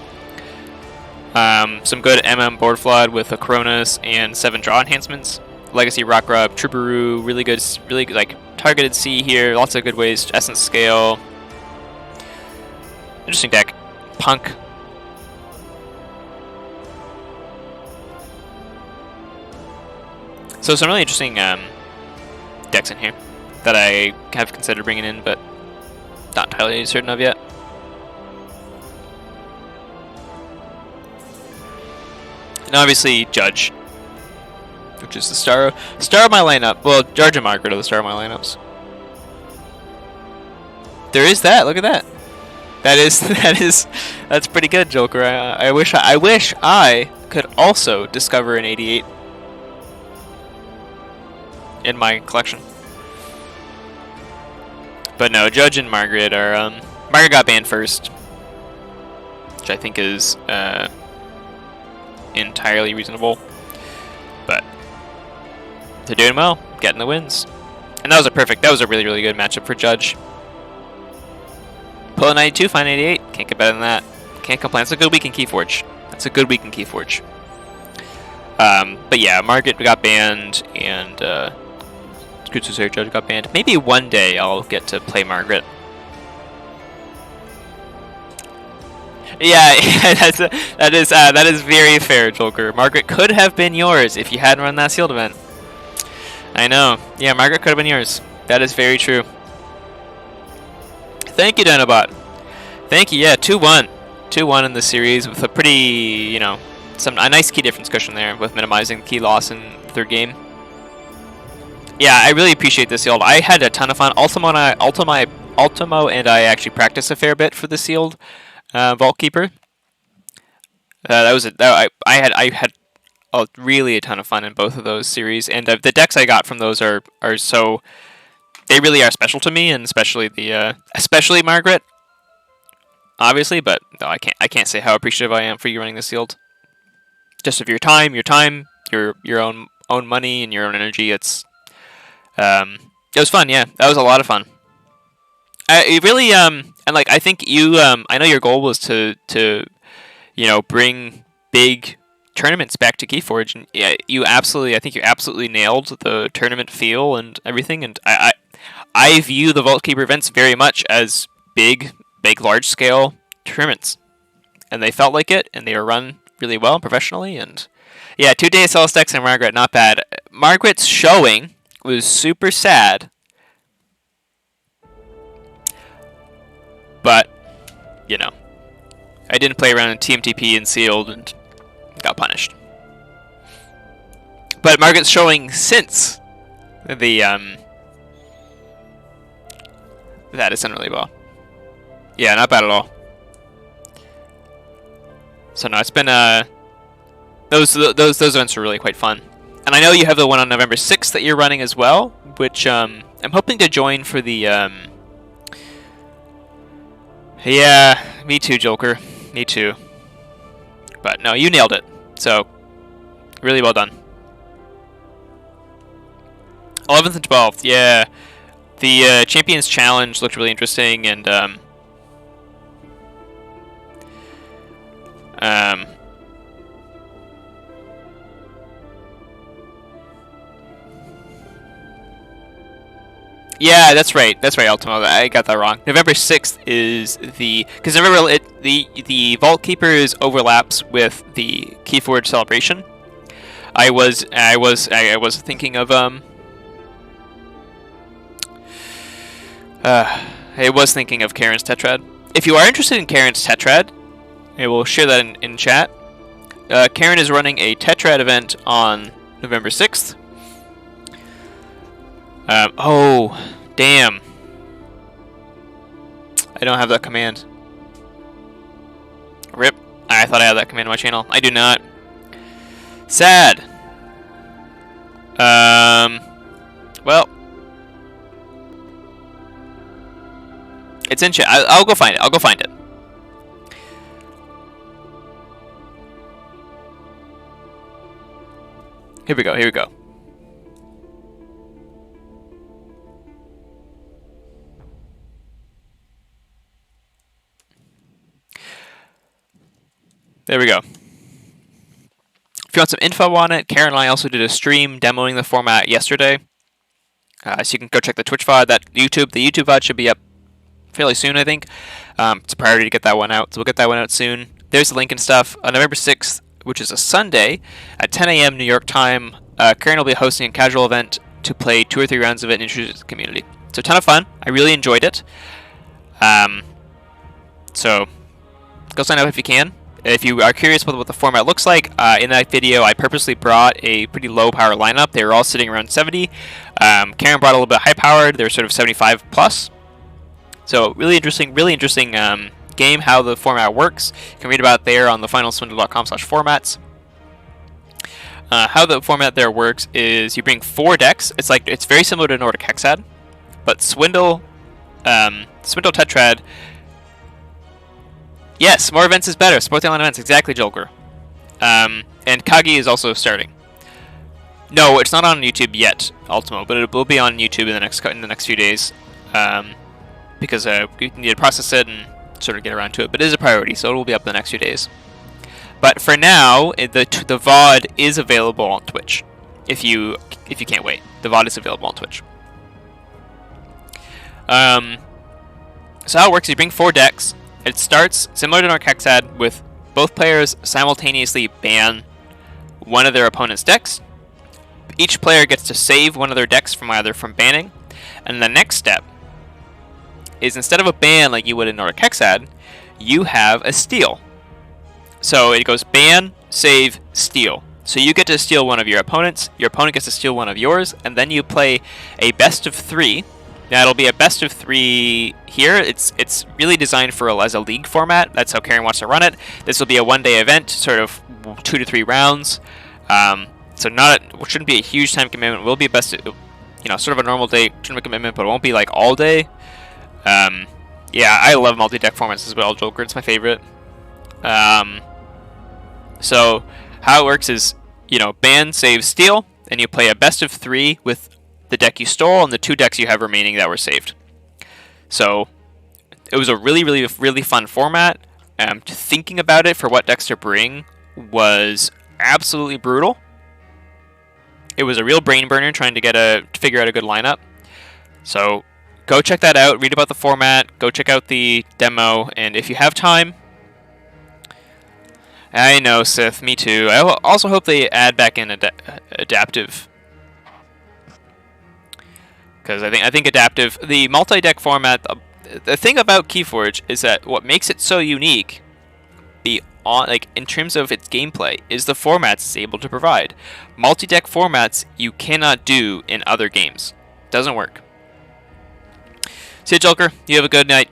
Some good board flood with a Coronas and 7 draw enhancements. Legacy Rock Rub, Troubaroo, really good like targeted C here. Lots of good ways. Essence Scale. Interesting deck. Punk. So some really interesting decks in here that I have considered bringing in, but not entirely certain of yet. And obviously Judge, which is the star of my lineup. Well, Judge and Margaret are the star of my lineups. There is that. Look at that. That's pretty good, Joker. I wish I could also discover an 88 in my collection. But no, Judge and Margaret are Margaret got banned first, which I think is entirely reasonable. But they're doing well, getting the wins. And that was a really, really good matchup for Judge. Pull a 92, find 88. Can't get better than that. Can't complain. It's a good week in Keyforge. But yeah, Margaret got banned, and Soothsayer Judge got banned. Maybe one day I'll get to play Margaret. Yeah, that is very fair, Joker. Margaret could have been yours if you hadn't run that sealed event. I know. Yeah, Margaret could have been yours. That is very true. Thank you, Dinobot. Thank you. Yeah, 2-1. 2-1 in the series with a pretty, a nice key difference cushion there with minimizing key loss in the third game. Yeah, I really appreciate this sealed. I had a ton of fun. Ultimo and I actually practiced a fair bit for the sealed Vault Keeper. I had really a ton of fun in both of those series, and the decks I got from those are so they really are special to me, and especially especially Margaret, obviously. But no, I can't say how appreciative I am for you running the sealed. Just of your time, your own money, and your own energy. It was fun. Yeah, that was a lot of fun. It really and like I think you I know your goal was to bring big tournaments back to Keyforge, and yeah, I think you absolutely nailed the tournament feel and everything. And I view the Vault Keeper events very much as big, large scale tournaments, and they felt like it, and they were run really well and professionally. And yeah, 2 DSL decks and Margaret, not bad. Margaret's showing was super sad, but I didn't play around in TMTP and sealed and got punished. But Margaret's showing since the that has done really well. Yeah, not bad at all. So no, it's been those events are really quite fun. And I know you have the one on November 6th that you're running as well, which I'm hoping to join for the yeah, me too, Joker. Me too. But no, you nailed it. So, really well done. 11th and 12th, yeah. The Champions Challenge looked really interesting, and yeah, that's right, Ultimo. I got that wrong. November 6th is because remember the Vault Keepers overlaps with the Keyforge celebration. I was thinking of I was thinking of Karen's Tetrad. If you are interested in Karen's Tetrad, I will share that in chat. Karen is running a Tetrad event on November 6th. Oh, damn. I don't have that command. Rip. I thought I had that command on my channel. I do not. Sad. Well. It's in chat. I'll go find it. Here we go. There we go. If you want some info on it, Karen and I also did a stream demoing the format yesterday. So you can go check the Twitch VOD. The YouTube VOD should be up fairly soon, I think. It's a priority to get that one out, so we'll get that one out soon. There's the link and stuff. On November 6th, which is a Sunday, at 10 a.m. New York time, Karen will be hosting a casual event to play 2 or 3 rounds of it and introduce the community. So a ton of fun. I really enjoyed it. So go sign up if you can. If you are curious about what the format looks like, in that video I purposely brought a pretty low power lineup. They were all sitting around 70. Karen brought a little bit high powered. They were sort of 75 plus. So really interesting game, how the format works. You can read about it there on thefinalswindle.com/formats. How the format there works is you bring 4 decks. It's very similar to Nordic Hexad, but Swindle Tetrad. Yes, more events is better. Support the online events, exactly, Joker. And Kagi is also starting. No, it's not on YouTube yet, Ultimo, but it will be on YouTube in the next few days. Because we need to process it and sort of get around to it. But it is a priority, so it will be up in the next few days. But for now, the VOD is available on Twitch. If you can't wait, the VOD is available on Twitch. So how it works is you bring 4 decks. It starts similar to Nordic Hexad with both players simultaneously ban one of their opponent's decks. Each player gets to save one of their decks from banning. And the next step is instead of a ban like you would in Nordic Hexad, you have a steal. So it goes ban, save, steal. So you get to steal one of your opponents, your opponent gets to steal one of yours, and then you play a best of 3. Now it'll be a best of 3 here. It's really designed as a league format. That's how Karen wants to run it. This will be a one-day event, sort of 2 to 3 rounds. So shouldn't be a huge time commitment. Will be best, sort of a normal day tournament commitment, but it won't be like all day. Yeah, I love multi-deck formats as well. Joker, it's my favorite. So how it works is, ban, save, steal, and you play a best of 3 with the deck you stole and the 2 decks you have remaining that were saved. So it was a really, really, really fun format. Thinking about it for what decks to bring was absolutely brutal. It was a real brain burner trying to figure out a good lineup. So go check that out. Read about the format. Go check out the demo. And if you have time, I know, Sith. Me too. I also hope they add back in adaptive, because I think adaptive, the multi-deck format. The thing about Keyforge is that what makes it so unique, in terms of its gameplay, is the formats it's able to provide. Multi-deck formats you cannot do in other games. Doesn't work. See you, Joker. You have a good night.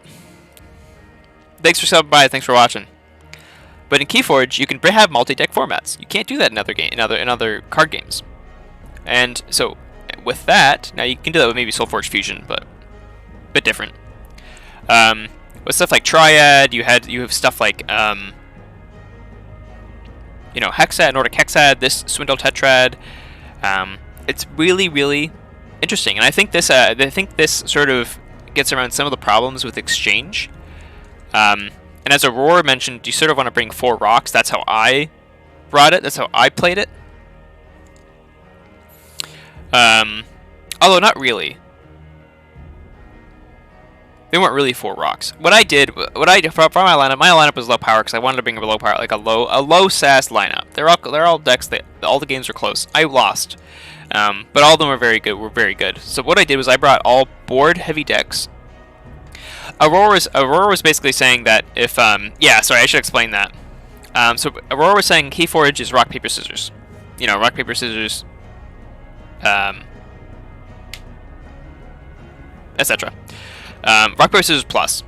Thanks for stopping by. Thanks for watching. But in Keyforge, you can have multi-deck formats. You can't do that in other card games. And so, with that, now you can do that with maybe Soulforge Fusion, but a bit different. With stuff like Triad, you have stuff like Hexad, Nordic Hexad, this Swindle Tetrad. It's really, really interesting, and I think this sort of gets around some of the problems with Exchange. And as Aurora mentioned, you sort of want to bring 4 rocks. That's how I brought it. That's how I played it. Although not really. They weren't really 4 rocks. For my lineup was low power because I wanted to bring a low power, like a low SAS lineup. They're all decks that all the games are close. I lost, but all of them were very good. So what I did was I brought all board heavy decks. Aurora was basically saying that if sorry, I should explain that. So Aurora was saying Keyforge is rock paper scissors. Rock paper scissors, etc. Rock paper scissors plus.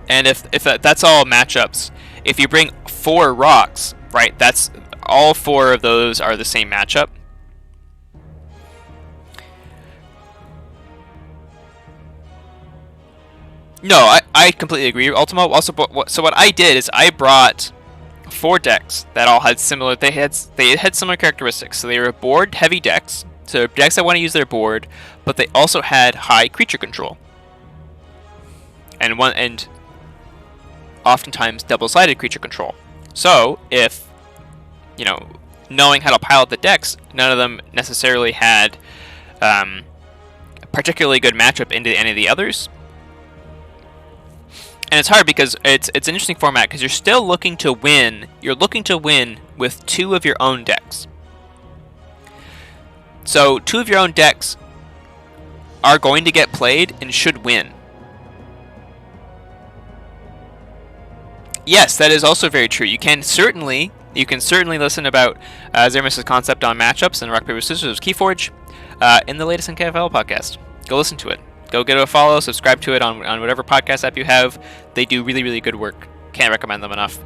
And if that's all matchups, if you bring 4 rocks, right? That's all 4 of those are the same matchup. No, I completely agree, Ultimo. Also, so what I did is I brought 4 decks that all had similar. They had similar characteristics. So they were board heavy decks. So decks that want to use their board, but they also had high creature control. And oftentimes double-sided creature control. So if knowing how to pilot the decks, none of them necessarily had a particularly good matchup into any of the others. And it's hard because it's an interesting format because you're still looking to win. You're looking to win with 2 of your own decks. So 2 of your own decks are going to get played and should win. Yes, that is also very true. You can certainly listen about Zermus's concept on matchups and rock paper scissors Keyforge in the latest NKFL podcast. Go listen to it. Go give it a follow, subscribe to it on whatever podcast app you have. They do really, really good work. Can't recommend them enough.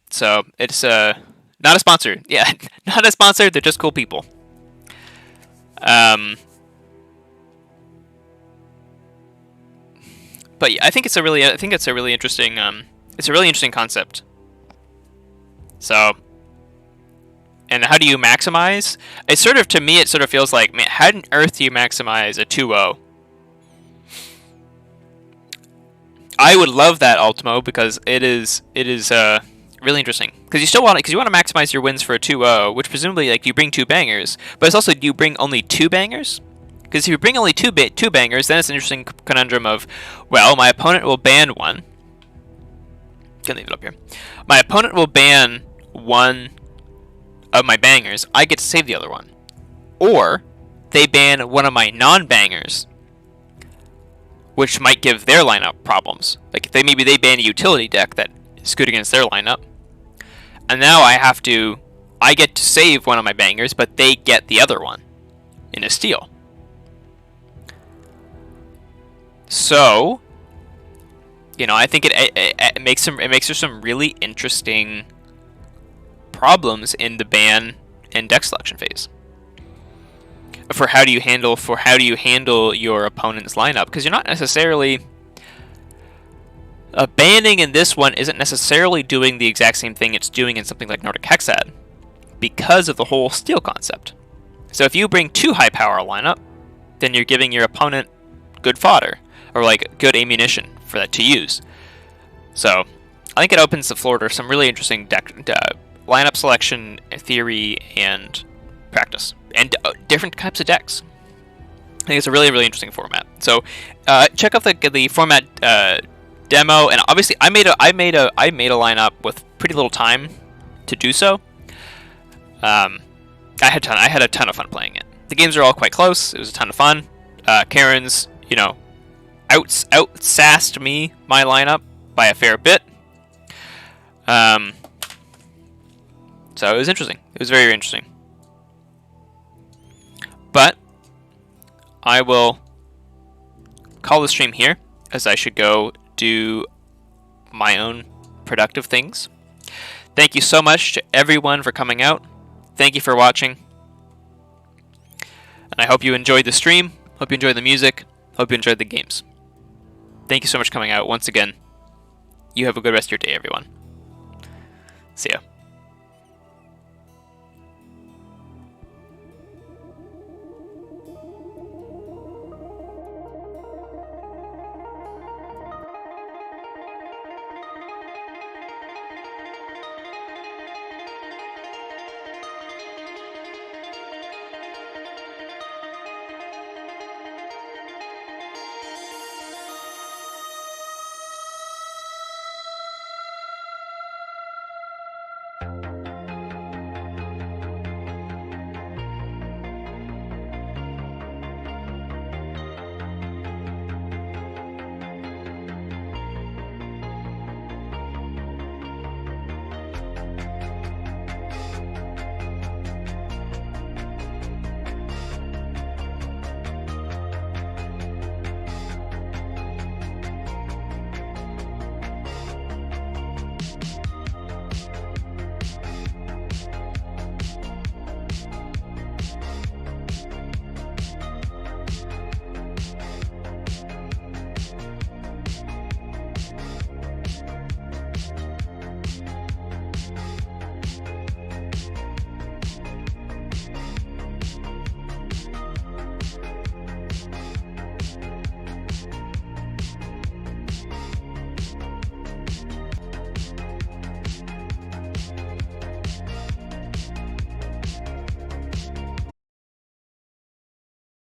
So it's not a sponsor. Yeah, not a sponsor. They're just cool people. But yeah, I think it's a really interesting concept. So. And how do you maximize? It sort of feels like, man, how on earth do you maximize a 2-0? I would love that, Ultimo, because it is really interesting. Because you want to maximize your wins for a 2-0, which presumably you bring 2 bangers, but it's also, do you bring only 2 bangers? Because if you bring only two bangers, then it's an interesting conundrum of, well, my opponent will ban one. Can leave it up here. My opponent will ban one of my bangers, I get to save the other one. Or they ban one of my non-bangers, which might give their lineup problems. Like maybe they ban a utility deck that is good against their lineup, and now I get to save one of my bangers, but they get the other one in a steal. So You know, I think it makes there some really interesting problems in the ban and deck selection phase. For how do you handle your opponent's lineup? Because you're not necessarily banning in this one isn't necessarily doing the exact same thing it's doing in something like Nordic Hexad because of the whole steal concept. So if you bring 2 high power lineup, then you're giving your opponent good fodder or like good ammunition for that to use. So I think it opens the floor to some really interesting deck lineup selection theory and practice, and different types of decks. I think it's a really, really interesting format. So check out the format demo, and obviously I made a lineup with pretty little time to do so. I had a ton of fun playing it. The games are all quite close. It was a ton of fun. Karen's, you know, outsassed my lineup by a fair bit. So it was interesting. It was very, very interesting. But I will call the stream here, as I should go do my own productive things. Thank you so much to everyone for coming out. Thank you for watching. And I hope you enjoyed the stream. Hope you enjoyed the music. Hope you enjoyed the games. Thank you so much for coming out once again. You have a good rest of your day, everyone. See ya.